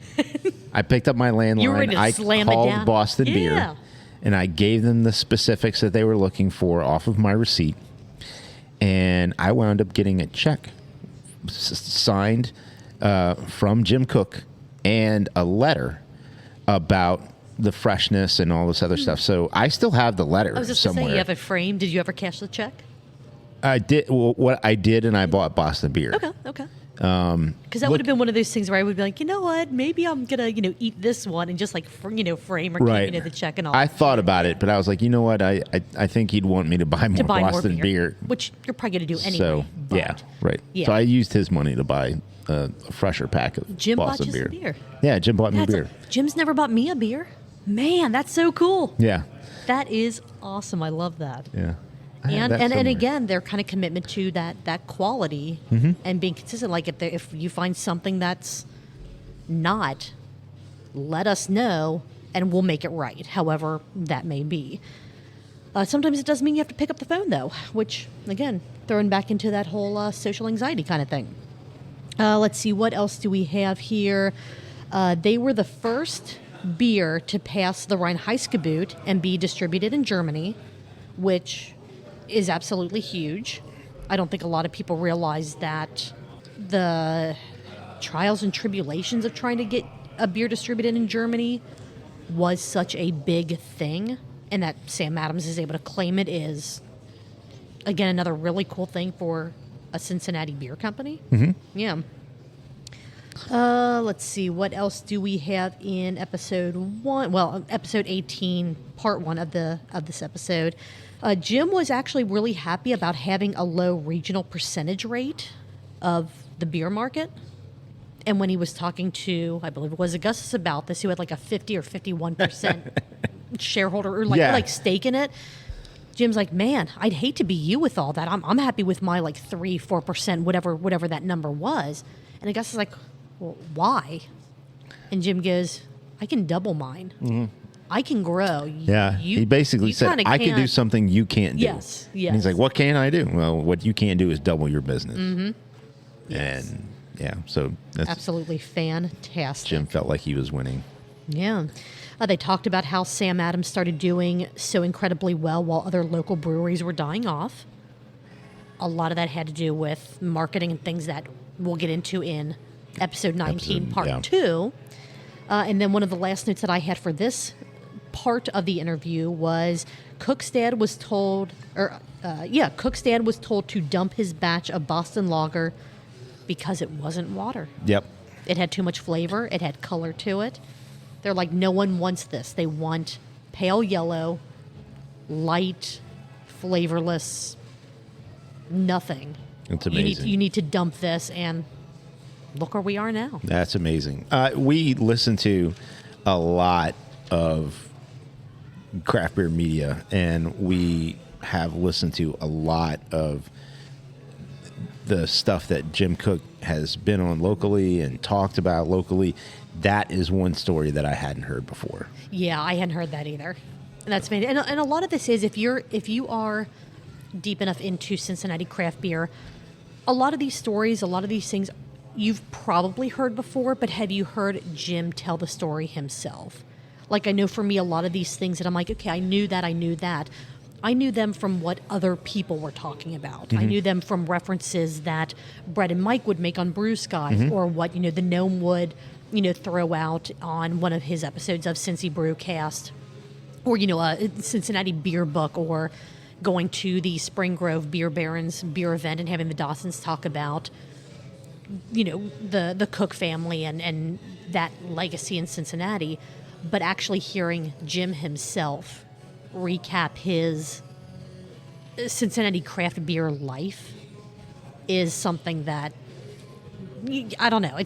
You were ready to I slam it called down. Boston Yeah. Beer, and I gave them the specifics that they were looking for off of my receipt. And I wound up getting a check signed from Jim Koch and a letter about the freshness and all this other stuff. So I still have the letter I was just somewhere. going to say, you have it framed. Did you ever cash the check? I did what I did, and I bought Boston beer. Okay. Because that would have been one of those things where I would be like, you know what, maybe I'm gonna eat this one and just like frame or Right. keep the check and all. I thought about it, but I was like, you know what, I think he'd want me to buy more Boston beer, which you're probably gonna do anyway. So right. Yeah. So I used his money to buy a fresher pack of Jim Boston bought you some beer. Yeah, Jim bought me beer. Jim's never bought me a beer. Man, that's so cool. Yeah. That is awesome. I love that. Yeah. And again, their kind of commitment to that quality and being consistent. Like if you find something that's not, let us know and we'll make it right. However that may be. Sometimes it does mean you have to pick up the phone though, which again, throwing back into that whole social anxiety kind of thing. Let's see, what else do we have here? They were the first beer to pass the Reinheitsgebot and be distributed in Germany, which is absolutely huge. I don't think a lot of people realize that the trials and tribulations of trying to get a beer distributed in Germany was such a big thing, and that Sam Adams is able to claim it is, again, another really cool thing for a Cincinnati beer company. Mm-hmm. Yeah. Let's see, what else do we have in episode 1? Well, episode 18, part 1 of this episode. Jim was actually really happy about having a low regional percentage rate of the beer market. And when he was talking to, I believe it was Augustus about this, who had like a 50 or 51% shareholder or like stake in it. Jim's like, man, I'd hate to be you with all that. I'm happy with my like 3-4%, whatever that number was. And Augustus is like, well, why? And Jim goes, I can double mine. Mm-hmm. I can grow. He basically said, I can do something you can't do. Yes. And he's like, what can I do? Well, what you can't do is double your business. Mm-hmm. Yes. And so that's absolutely fantastic. Jim felt like he was winning. Yeah. They talked about how Sam Adams started doing so incredibly well while other local breweries were dying off. A lot of that had to do with marketing and things that we'll get into in episode 19, part 2. And then one of the last notes that I had for this part of the interview was Koch's dad was told to dump his batch of Boston Lager because it wasn't water. Yep. It had too much flavor. It had color to it. They're like, no one wants this. They want pale yellow, light, flavorless, nothing. It's amazing. You need to dump this, and look where we are now. That's amazing. We listen to a lot of craft beer media, and we have listened to a lot of the stuff that Jim Koch has been on locally and talked about locally. That is one story that I hadn't heard before. Yeah, I hadn't heard that either. And that's amazing. And a lot of this is if you are deep enough into Cincinnati craft beer, a lot of these stories, a lot of these things you've probably heard before, but have you heard Jim tell the story himself? Like, I know for me, a lot of these things that I'm like, okay, I knew that. I knew them from what other people were talking about. Mm-hmm. I knew them from references that Brett and Mike would make on Brewcast, mm-hmm. or what, the Gnome would, throw out on one of his episodes of Cincy Brewcast, or, a Cincinnati beer book, or going to the Spring Grove Beer Barons beer event and having the Dawsons talk about, the Koch family and that legacy in Cincinnati. But actually hearing Jim himself recap his Cincinnati craft beer life is something that, I don't know.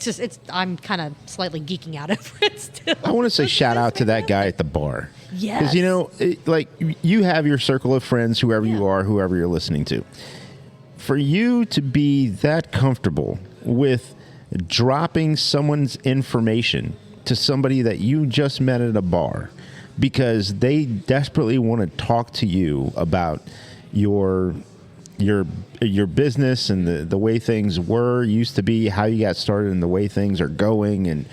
I'm kind of slightly geeking out over it still. I want to say shout out to that guy at the bar. Yes. Because, you have your circle of friends, whoever you are, whoever you're listening to. For you to be that comfortable with dropping someone's information to somebody that you just met at a bar because they desperately want to talk to you about your business and the way things used to be, how you got started, and the way things are going, and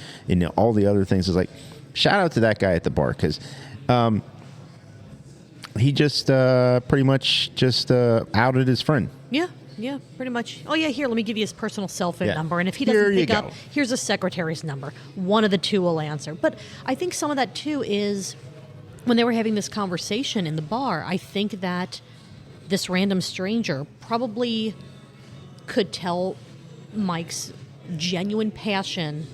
all the other things. Is like, shout out to that guy at the bar, because he just pretty much just outed his friend. Yeah, pretty much. Oh, yeah, here, let me give you his personal cell phone number. And if he doesn't pick up, here's a secretary's number. One of the two will answer. But I think some of that, too, is when they were having this conversation in the bar, I think that this random stranger probably could tell Mike's genuine passion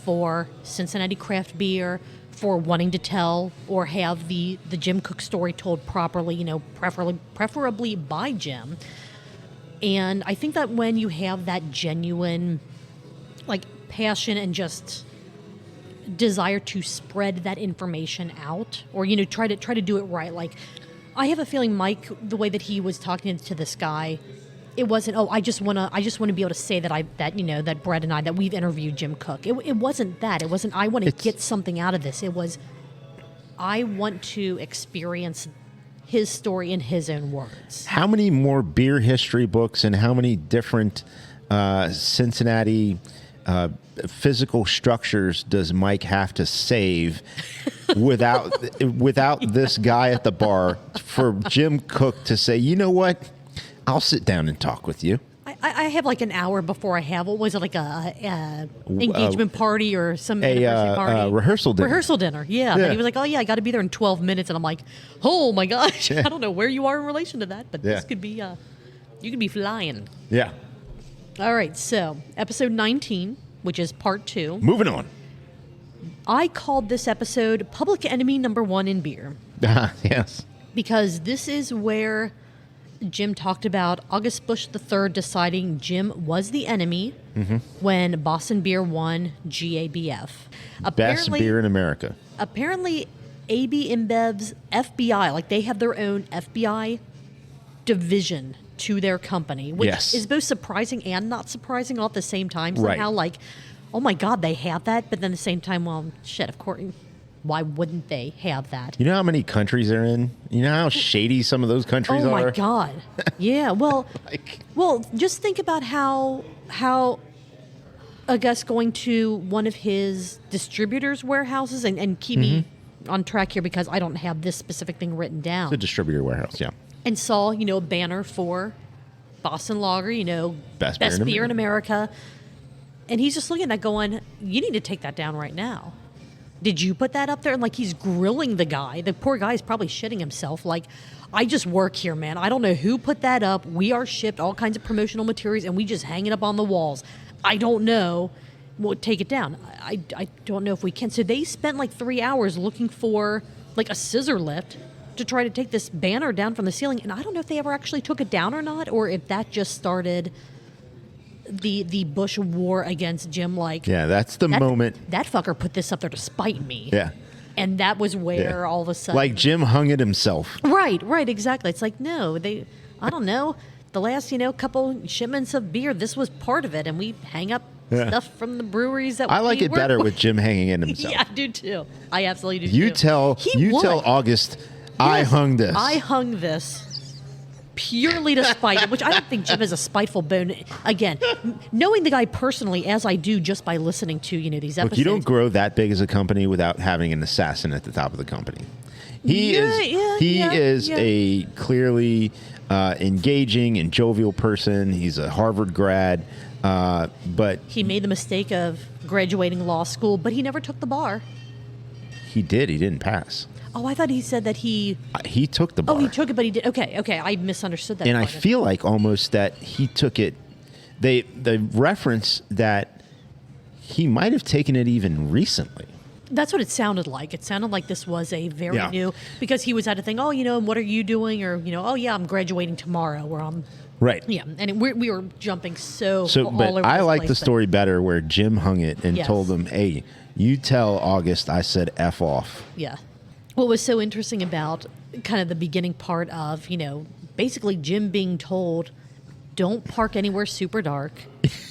for Cincinnati craft beer, for wanting to tell or have the Jim Koch story told properly, you know, preferably by Jim. And I think that when you have that genuine, like, passion and just desire to spread that information out, or, you know, try to do it right. Like, I have a feeling Mike, the way that he was talking to this guy, it wasn't, oh, I just want to be able to say that Brett and I, that we've interviewed Jim Koch. It wasn't that. It wasn't, I want to get something out of this. It was, I want to experience his story in his own words. How many more beer history books and how many different Cincinnati physical structures does Mike have to save without this guy at the bar for Jim Koch to say, you know what? I'll sit down and talk with you. I have like an hour before I have, what was it, like a engagement party or some anniversary party? Rehearsal dinner. Rehearsal dinner, yeah. And he was like, oh, yeah, I got to be there in 12 minutes. And I'm like, oh, my gosh, I don't know where you are in relation to that, but this could be, you could be flying. Yeah. All right, so episode 19, which is part 2. Moving on. I called this episode Public Enemy Number 1 in Beer. Yes. Because this is where Jim talked about August Bush III deciding Jim was the enemy when Boston Beer won GABF. Best beer in America. Apparently, AB InBev's FBI, like they have their own FBI division to their company, which is both surprising and not surprising all at the same time. Somehow, like, oh my God, they have that. But then at the same time, well, shit, of course. Why wouldn't they have that? You know how many countries they're in? You know how shady some of those countries are? Oh, my God. Yeah, well, well, just think about how I guess going to one of his distributors' warehouses, and keep me on track here because I don't have this specific thing written down. It's a distributor warehouse, yeah. And saw, you know, a banner for Boston Lager, you know, best beer in America. And he's just looking at that going, you need to take that down right now. Did you put that up there? And like he's grilling the guy. The poor guy is probably shitting himself. Like, I just work here, man. I don't know who put that up. We are shipped all kinds of promotional materials and we just hang it up on the walls. I don't know. We'll take it down. I don't know if we can. So they spent like 3 hours looking for like a scissor lift to try to take this banner down from the ceiling. And I don't know if they ever actually took it down or not, or if that just started the Bush war against Jim. Like, yeah, that's the moment. That fucker put this up there to spite me. Yeah. And that was where all of a sudden, like Jim hung it himself. Right, exactly. It's like, no, I don't know, the last, couple shipments of beer, this was part of it, and we hang up stuff from the breweries that I like it better with Jim hanging it himself. Yeah, I do too. I absolutely do you too. Tell August, yes, I hung this. I hung this purely to spite him, which I don't think Jim has a spiteful bone. Again, knowing the guy personally, as I do just by listening to, these episodes. Look, you don't grow that big as a company without having an assassin at the top of the company. He is a clearly engaging and jovial person. He's a Harvard grad, but he made the mistake of graduating law school, but he never took the bar. He did. He didn't pass. Oh, I thought he said that he took the bar. Oh, he took it, but he did. Okay, I misunderstood that. And I feel like almost that he took it. They reference that he might have taken it even recently. That's what it sounded like. It sounded like this was a very new, because he was at a thing. Oh, and what are you doing? Or oh yeah, I'm graduating tomorrow. Or I'm right. Yeah, and we were jumping so all but over I the like place, the story better where Jim hung it and told him, "Hey, you tell August I said F off." Yeah. What was so interesting about kind of the beginning part of, basically Jim being told, don't park anywhere super dark.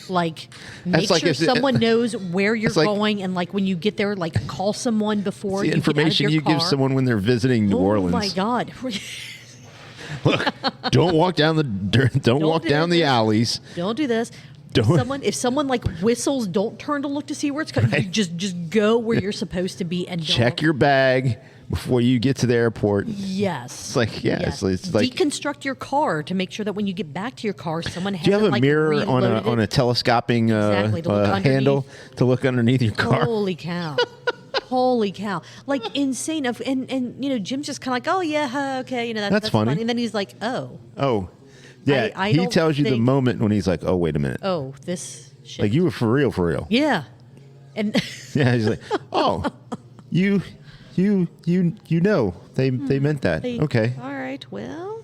Like, make sure someone knows where you're going. And, like, when you get there, like, call someone before you get out of your car. Information you give someone when they're visiting New Orleans. Oh, my God. Look, don't walk down the alleys. Don't do this. If someone like whistles, don't turn to look to see where it's coming. Right. Just go where you're supposed to be and check your bag before you get to the airport. Yes. It's like, it's like deconstruct your car to make sure that when you get back to your car, someone has. Do you have a mirror on a telescoping handle to look underneath your car? Holy cow. Holy cow! Like insane. And Jim's just kind of like, oh yeah, okay, that's funny. And then he's like, oh, yeah. I he don't tells you the think- moment when he's like, oh, wait a minute. oh, this shit. Like, you were for real. yeah, and Yeah, he's like, oh, you know, they meant that. Okay. All right, well,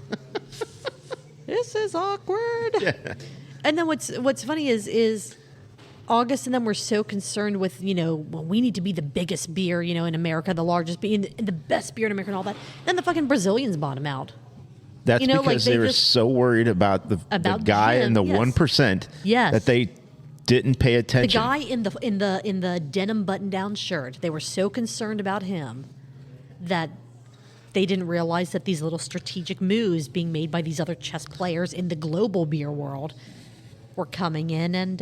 this is awkward. Yeah. And then what's funny is August and them were so concerned with, well, we need to be the biggest beer, in America, the largest beer, and the best beer in America and all that. Then the fucking Brazilians bought him out. That's because like they were so worried about the guy Jim, in the yes. 1% Yes. that they didn't pay The attention. guy in the denim button-down shirt, they were so concerned about him that they didn't realize that these little strategic moves being made by these other chess players in the global beer world were coming in, and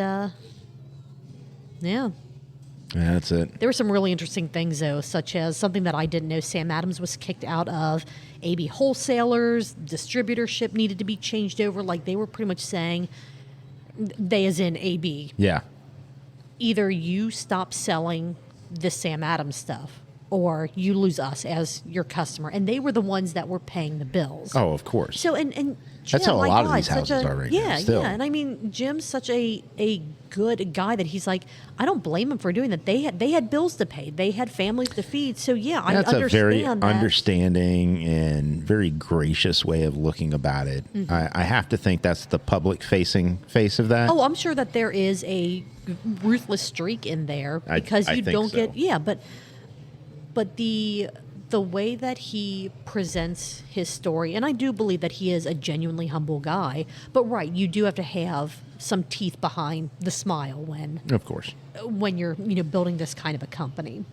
yeah. Yeah, that's it. There were some really interesting things, though, such as something that I didn't know. Sam Adams was kicked out of AB wholesalers. Distributorship needed to be changed over. Like, they were pretty much saying, they as in AB, Yeah. either you stop selling this Sam Adams stuff or you lose us as your customer. And they were the ones that were paying the bills. Oh, of course. So, and Jim, That's how a my lot of God, these such houses are right now, yeah, still. Yeah, and I mean, Jim's such a good guy that he's like, I don't blame him for doing that. They had bills to pay. They had families to feed. So, yeah, That's I a understand very that. understanding and very gracious way of looking about it. Mm-hmm. I have to think that's the public-facing face of that. Oh, I'm sure that there is a ruthless streak in there because I you think don't so. get but the way that he presents his story, and I do believe that he is a genuinely humble guy, but right, you do have to have some teeth behind the smile Of course. when you're building this kind of a company.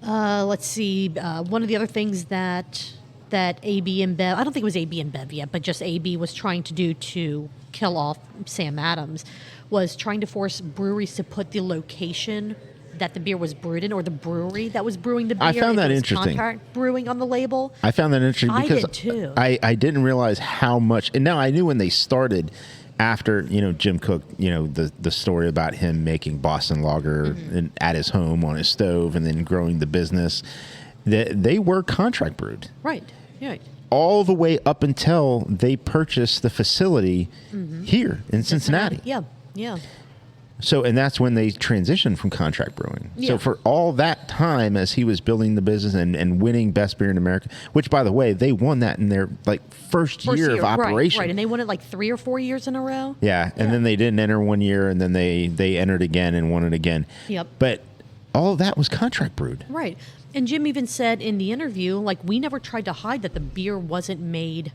Let's see. One of the other things that AB and Bev, I don't think it was AB and Bev yet, but just AB was trying to do to kill off Sam Adams, was trying to force breweries to put the location that the beer was brewed in, or the brewery that was brewing the beer. I found if that it was interesting. Contract brewing on the label. I found that interesting I because did too. I didn't realize how much. And now I knew when they started, after Jim Koch, the story about him making Boston Lager at his home on his stove and then growing the business, that they were contract brewed. Right. Right. All the way up until they purchased the facility here in Cincinnati. Yeah. Yeah. So, and that's when they transitioned from contract brewing. Yeah. So for all that time as he was building the business and winning Best Beer in America, which, by the way, they won that in their first year of operation. Right, and they won it 3 or 4 years in a row. Yeah, and then they didn't enter one year, and then they entered again and won it again. Yep. But all of that was contract brewed. Right. And Jim even said in the interview, we never tried to hide that the beer wasn't made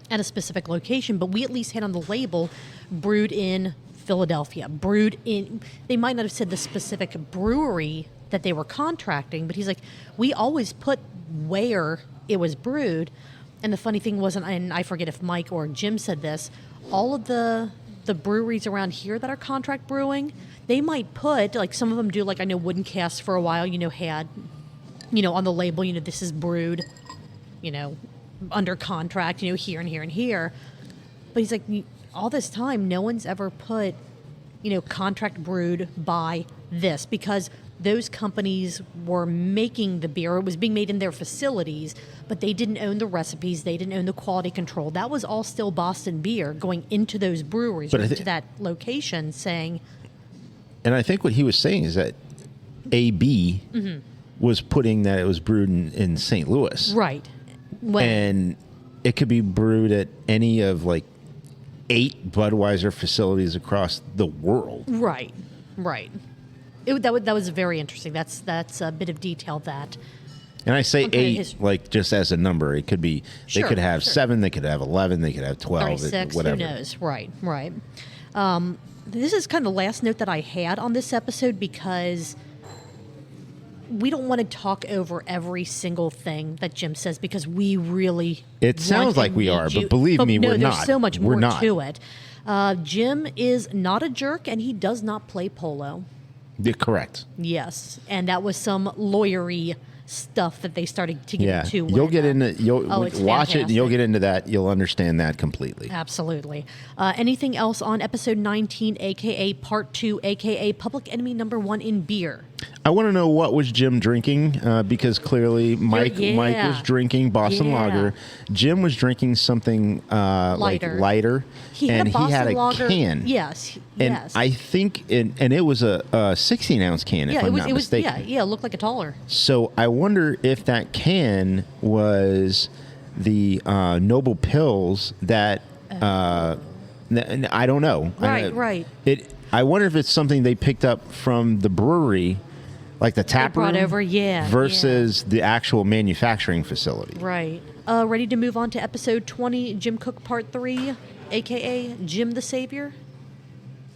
at a specific location, but we at least had on the label brewed in Philadelphia, brewed in, they might not have said the specific brewery that they were contracting, but he's like, we always put where it was brewed. And the funny thing wasn't, and I forget if Mike or Jim said this, all of the breweries around here that are contract brewing, they might put, some of them do, I know Wooden Cast for a while, had, on the label, this is brewed, under contract, here and here and here. But he's like, all this time, no one's ever put, contract brewed by this, because those companies were making the beer. It was being made in their facilities, but they didn't own the recipes. They didn't own the quality control. That was all still Boston beer going into those breweries, But or into that location, saying... And I think what he was saying is that AB was putting that it was brewed in St. Louis. Right. And it could be brewed at any of 8 Budweiser facilities across the world. Right. That was very interesting. That's a bit of detail that. And I say 8, just as a number. It could be, they could have 7, they could have 11, they could have 12, 36, whatever. who knows? Right. This is kind of the last note that I had on this episode, because we don't want to talk over every single thing that Jim says, because we really It sounds like we are, but believe me, we're not. There's so much We're more not. to it. Jim is not a jerk, and he does not play polo. Yeah, correct. Yes, and that was some lawyery stuff that they started to get Yeah, into. you'll get into it's watch it, and you'll fantastic. get into that. You'll understand that completely. Absolutely. Anything else on episode 19, aka part 2, aka Public Enemy number 1 in beer? I want to know what was Jim drinking because clearly Mike was drinking Boston Lager. Jim was drinking something lighter. He had a Lager. Can. Yes. And I think and it was a 16-ounce can, if I'm not mistaken. It looked like a taller. So I wonder if that can was the Noble Pills that I don't know. Right. I wonder if it's something they picked up from the brewery, like the taproom, brought over, versus the actual manufacturing facility. Right. Ready to move on to episode 20, Jim Koch Part 3, a.k.a. Jim the Savior?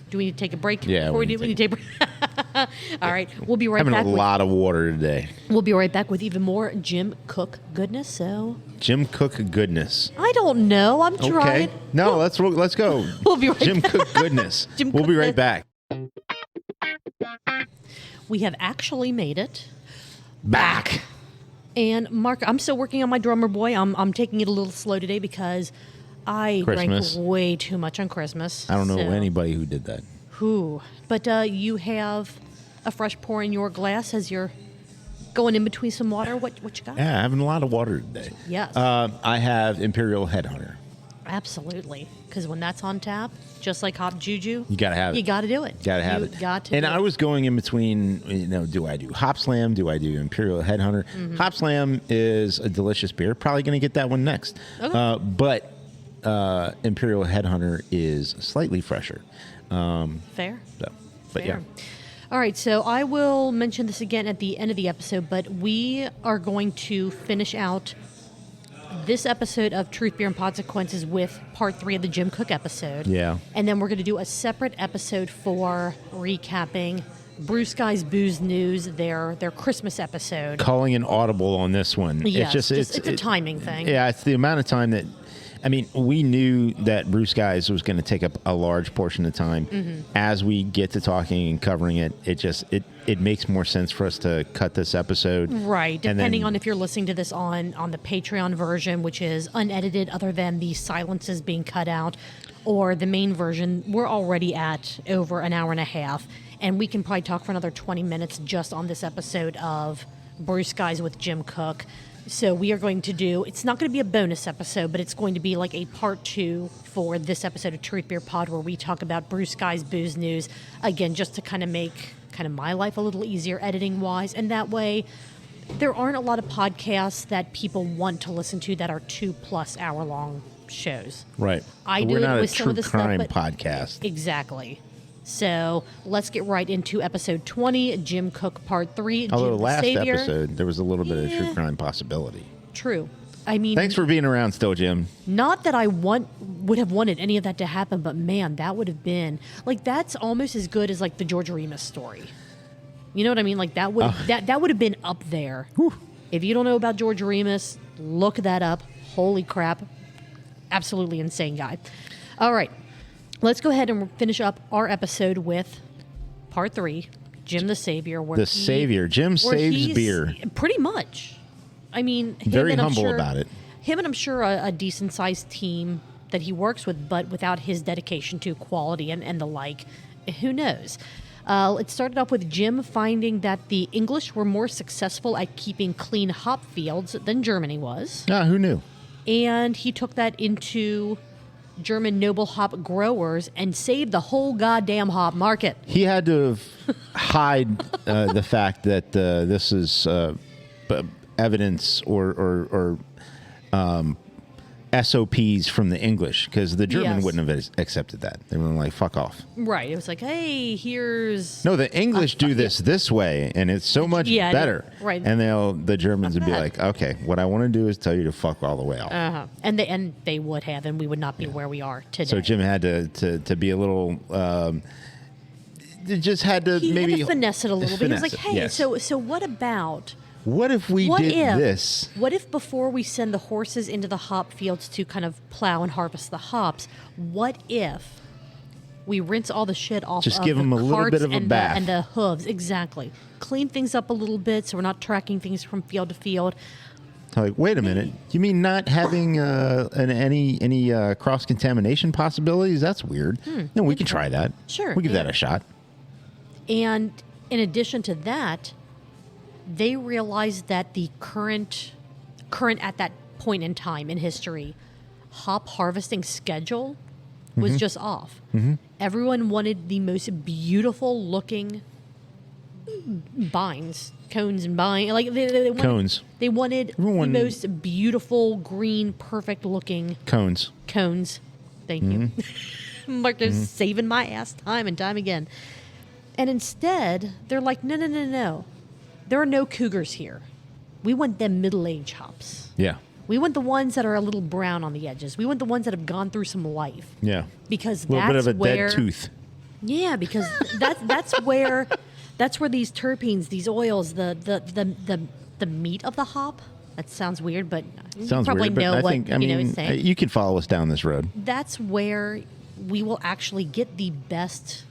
Do we need to take a break? Yeah, we need to take a break. All right. We'll be right back. Having a lot of water today. We'll be right back with even more Jim Koch goodness. Jim Koch goodness. I don't know. I'm trying. Okay. No, let's go. We'll be right Jim back. Koch goodness. We'll be right back. We have actually made it back. And Mark, I'm still working on my drummer boy. I'm taking it a little slow today because I drank way too much on Christmas. I don't know anybody who did that. Who? But you have a fresh pour in your glass as you're going in between some water. What you got? Yeah, having a lot of water today. Yes. I have Imperial Headhunter. Absolutely. Because when that's on tap, just like Hop Juju, you got to have it. You got to do it. Got to have it. Got to. And I was going in between, do I do Hop Slam? Do I do Imperial Headhunter? Mm-hmm. Hop Slam is a delicious beer. Probably going to get that one next. Okay. But Imperial Headhunter is slightly fresher. Fair. But yeah. All right, so I will mention this again at the end of the episode, but we are going to finish out this episode of Truth, Beer, and Consequences with part 3 of the Jim Koch episode. Yeah. And then we're going to do a separate episode for recapping Brew Sky's Booze News, their Christmas episode. Calling an audible on this one. Yes, it's a timing thing. Yeah, it's the amount of time that... I mean, we knew that Brew Skies was going to take up a large portion of time. Mm-hmm. As we get to talking and covering it, it makes more sense for us to cut this episode. Right, depending on if you're listening to this on the Patreon version, which is unedited other than the silences being cut out, or the main version, we're already at over an hour and a half, and we can probably talk for another 20 minutes just on this episode of Brew Skies with Jim Koch. So we are going to do, it's not going to be a bonus episode, but it's going to be like a part 2 for this episode of Truth Beer Pod where we talk about Brew Sky's Booze News, again, just to kind of make my life a little easier editing-wise. And that way, there aren't a lot of podcasts that people want to listen to that are 2+ hour-long shows. Right. We're not a true crime podcast. Exactly. So let's get right into episode 20, Jim Koch Part 3. Although Jim last Savior. episode, there was a little bit of true crime possibility. True. I mean... Thanks for being around still, Jim. Not that I would have wanted any of that to happen, but man, that would have been... Like, that's almost as good as, like, the George Remus story. You know what I mean? Like, that would have been up there. Whew. If you don't know about George Remus, look that up. Holy crap. Absolutely insane guy. All right. Let's go ahead and finish up our episode with part 3, Jim the Savior. Jim saves beer. Pretty much. I mean, very humble about it. Him and I'm sure a decent-sized team that he works with, but without his dedication to quality and the like, who knows? It started off with Jim finding that the English were more successful at keeping clean hop fields than Germany was. Who knew? And he took that into German noble hop growers and saved the whole goddamn hop market. He had to hide the fact that this is evidence or SOPs from the English, because the German wouldn't have accepted that. They were like, fuck off. Right. It was like, hey, here's... No, the English do this way, and it's so much better. Right. And the Germans would be like, okay, what I want to do is tell you to fuck all the way off. Uh-huh. And they would have, and we would not be where we are today. So Jim had to be a little... just had to he maybe... had to finesse it a little bit. He was like, hey, yes. so what about... What if we did this? What if before we send the horses into the hop fields to kind of plow and harvest the hops, what if we rinse all the shit off Just of give them the a little bit of a bath. And the hooves, exactly. Clean things up a little bit so we're not tracking things from field to field. Like, wait a minute. You mean not having any cross-contamination possibilities? That's weird. No, we can try that. Sure. We'll give that a shot. And in addition to that, they realized that the current at that point in time in history, hop harvesting schedule was just off. Everyone wanted the most beautiful looking cones and vines. Like they wanted, Cones. They wanted Everyone- the most beautiful, green, perfect looking Cones. cones. Thank you. Marco's saving my ass time and time again. And instead, they're like, no. There are no cougars here. We want them middle-aged hops. Yeah. We want the ones that are a little brown on the edges. We want the ones that have gone through some life. Yeah. Because A little that's bit of a where, dead tooth. Yeah, because that's where these terpenes, these oils, the meat of the hop. That sounds weird, but you Sounds probably weird, but know I what think, it's saying. you can follow us down this road. That's where we will actually get the best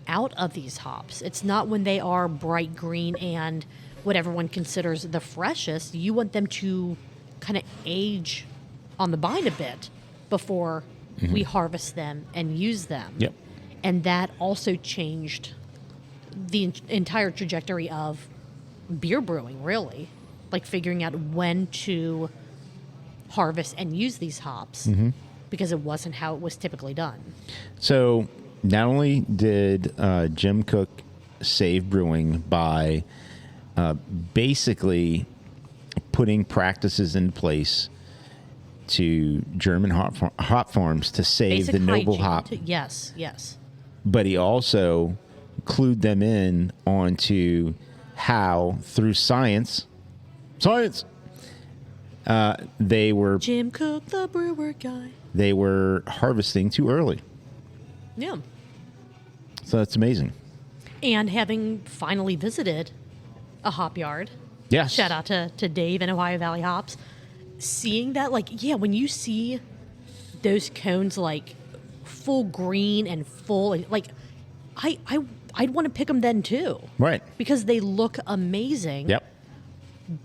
out of these hops. It's not when they are bright green and what everyone considers the freshest. You want them to kind of age on the vine a bit before we harvest them and use them. Yep. And that also changed the entire trajectory of beer brewing, really. Like figuring out when to harvest and use these hops because it wasn't how it was typically done. So not only did Jim Koch save brewing by basically putting practices in place to German hop farms to save Basic the noble hygiene hop, yes. but he also clued them in onto how, through science, they were Jim Koch, the brewer guy. they were harvesting too early. Yeah. So that's amazing. And having finally visited a hop yard, Yes. shout out to Dave and Ohio Valley Hops, seeing that, like, yeah, when you see those cones, like, full green and full, and, like, I'd want to pick them then, too. Right. Because they look amazing. Yep.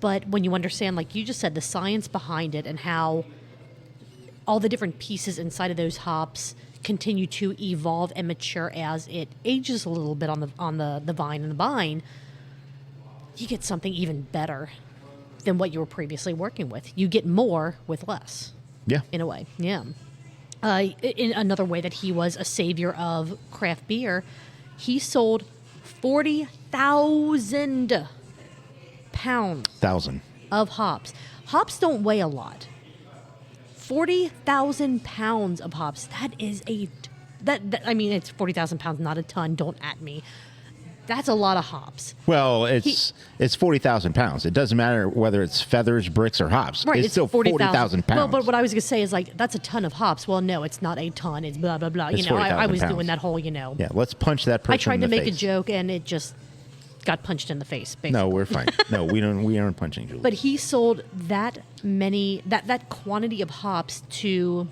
But when you understand, like you just said, the science behind it and how all the different pieces inside of those hops continue to evolve and mature as it ages a little bit on the vine and the vine, you get something even better than what you were previously working with. You get more with less, Yeah. in a way. Yeah. In another way that he was a savior of craft beer, he sold 40,000 pounds 1,000. of hops. Hops don't weigh a lot. 40,000 pounds of hops. That is I mean, it's 40,000 pounds, not a ton. Don't at me. That's a lot of hops. Well, it's 40,000 pounds. It doesn't matter whether it's feathers, bricks, or hops. Right, It's still 40,000 pounds. Well, but what I was going to say is, like, that's a ton of hops. Well, no, it's not a ton. It's blah, blah, blah. It's You know, I 40,000 was pounds. doing that whole, Yeah, let's punch that person I tried in to the make face. a joke, and it just got punched in the face, basically. No, we're fine. No, we aren't punching Julie. But he sold that quantity of hops to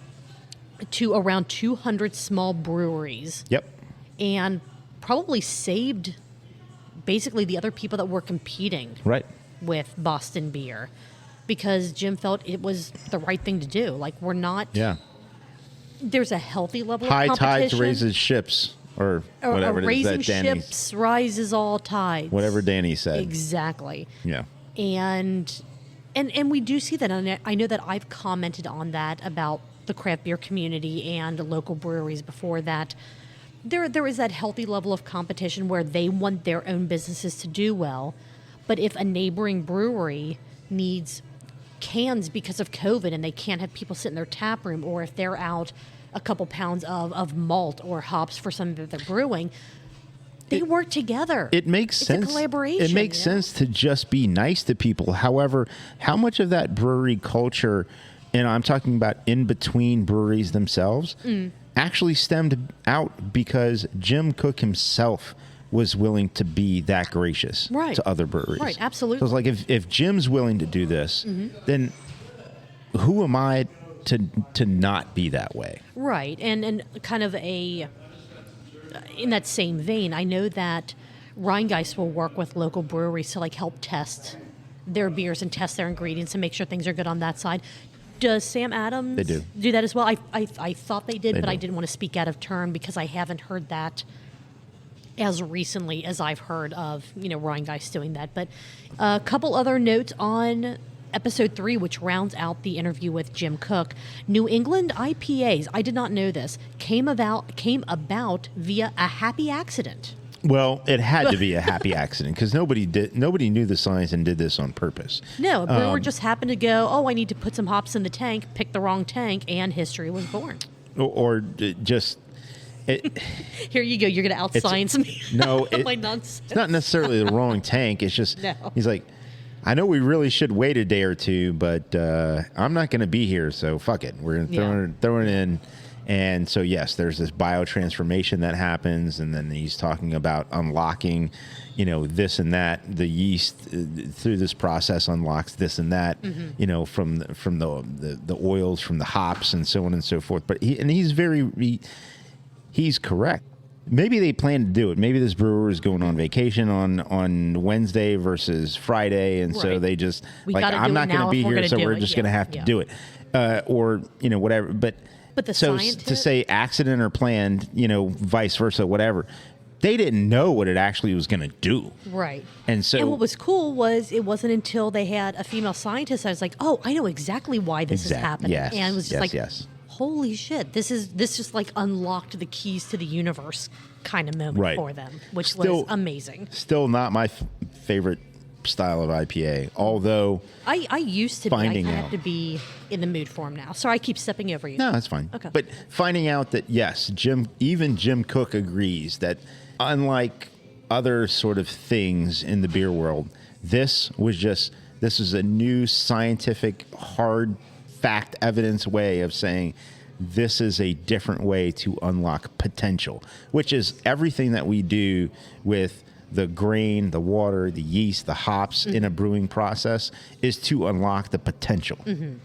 around 200 small breweries. Yep. And probably saved basically the other people that were competing Right. with Boston beer, because Jim felt it was the right thing to do. Like, we're not. Yeah. There's a healthy level High of competition. tides raises ships, or Or whatever it is raising that Danny. ships rises all tides. Whatever Danny said. Exactly. Yeah. And we do see that. And I know that I've commented on that about the craft beer community and local breweries before, that there is that healthy level of competition where they want their own businesses to do well. But if a neighboring brewery needs cans because of COVID and they can't have people sit in their tap room, or if they're out a couple pounds of malt or hops for something that they're brewing, they work together. It makes sense. It's a collaboration. It makes sense to just be nice to people. However, how much of that brewery culture, and I'm talking about in between breweries themselves, actually stemmed out because Jim Koch himself was willing to be that gracious to other breweries. Right, absolutely. So it's like, if Jim's willing to do this, then who am I to not be that way? Right. And kind of in that same vein, I know that Rheingeist will work with local breweries to, like, help test their beers and test their ingredients and make sure things are good on that side. Does Sam Adams They do that as well? I thought they did, They but do. I didn't want to speak out of turn because I haven't heard that as recently as I've heard of, Ryan Geist doing that. But a couple other notes on episode 3, which rounds out the interview with Jim Koch. New England IPAs, I did not know this, came about via a happy accident. Well, it had to be a happy accident because nobody knew the science and did this on purpose. No, a brewer just happened to go, I need to put some hops in the tank, pick the wrong tank, and history was born. Or just... Here you go. You're going to out-science me. No, my nonsense. It's not necessarily the wrong tank. It's just, No. He's like, I know we really should wait a day or two, but I'm not going to be here, so fuck it. We're going to throw it in. And so, yes, there's this biotransformation that happens, and then he's talking about unlocking, this and that. The yeast through this process unlocks this and that, from the oils, from the hops, and so on and so forth. But he's correct. Maybe they plan to do it. Maybe this brewer is going on vacation on Wednesday versus Friday, and so they just I'm not going to be here, so we're just going to have to do it, or whatever. But the so scientist, to say accident or planned, vice versa, whatever. They didn't know what it actually was going to do. Right. And what was cool was it wasn't until they had a female scientist I was like, I know exactly why this is happening. Yes. And it was just yes. Holy shit, this just like unlocked the keys to the universe kind of moment for them, which was amazing. Still not my favorite style of IPA, although I used to be. I have out. to be in the mood for them now. Sorry, I keep stepping over you. No, that's fine. Okay. But finding out that, yes, Jim Koch agrees that unlike other sort of things in the beer world, this is a new scientific, hard fact, evidence way of saying this is a different way to unlock potential, which is everything that we do with the grain, the water, the yeast, the hops in a brewing process is to unlock the potential. Mm-hmm.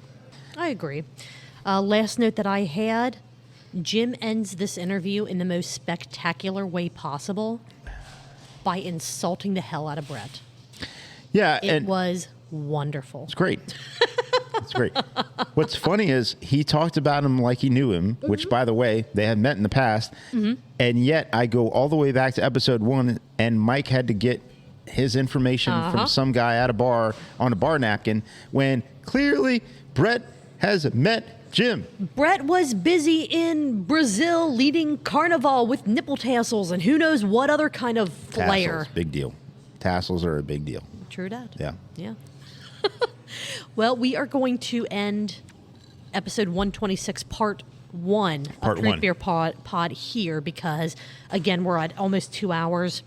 I agree. Last note that I had, Jim ends this interview in the most spectacular way possible by insulting the hell out of Brett. Yeah. It was wonderful. It's great. It's great. What's funny is he talked about him like he knew him, which, by the way, they had met in the past. And yet I go all the way back to episode 1, and Mike had to get his information from some guy at a bar on a bar napkin when clearly Brett has met Jim. Brett was busy in Brazil leading carnival with nipple tassels and who knows what other kind of flair. Tassels, big deal. Tassels are a big deal. True that. Yeah. Well, we are going to end episode 126, part 1 of Truth Beer Pod here because, again, we're at almost 2 hours.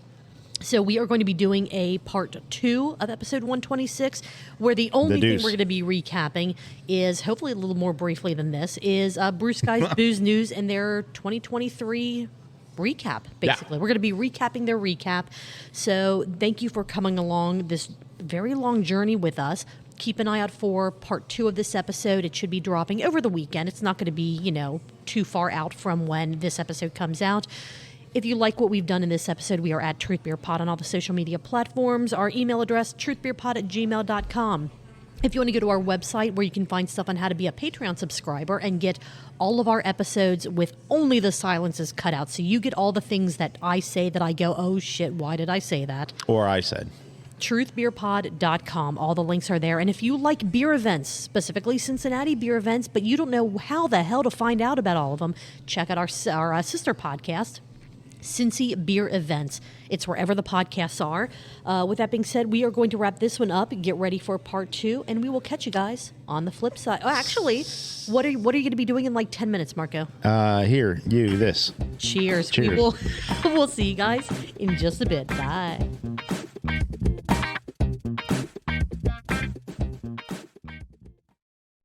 So we are going to be doing a part 2 of episode 126, where the only thing we're going to be recapping is, hopefully a little more briefly than this, is Brew Sky's Booze News and their 2023 recap, basically. We're going to be recapping their recap. So thank you for coming along this very long journey with us. Keep an eye out for part 2 of this episode. It should be dropping over the weekend. It's not going to be, too far out from when this episode comes out. If you like what we've done in this episode, we are at Truth Beer Pod on all the social media platforms. Our email address, truthbeerpod@gmail.com. If you want to go to our website where you can find stuff on how to be a Patreon subscriber and get all of our episodes with only the silences cut out. So you get all the things that I say that I go, oh shit, why did I say that? Or I said. truthbeerpod.com. All the links are there. And if you like beer events, specifically Cincinnati beer events, but you don't know how the hell to find out about all of them, check out our sister podcast, Cincy Beer Events. It's wherever the podcasts are. With that being said, we are going to wrap this one up, get ready for part 2, and we will catch you guys on the flip side. Oh, actually, what are you going to be doing in like 10 minutes, Marco? Here, this. Cheers. Cheers. We'll see you guys in just a bit. Bye.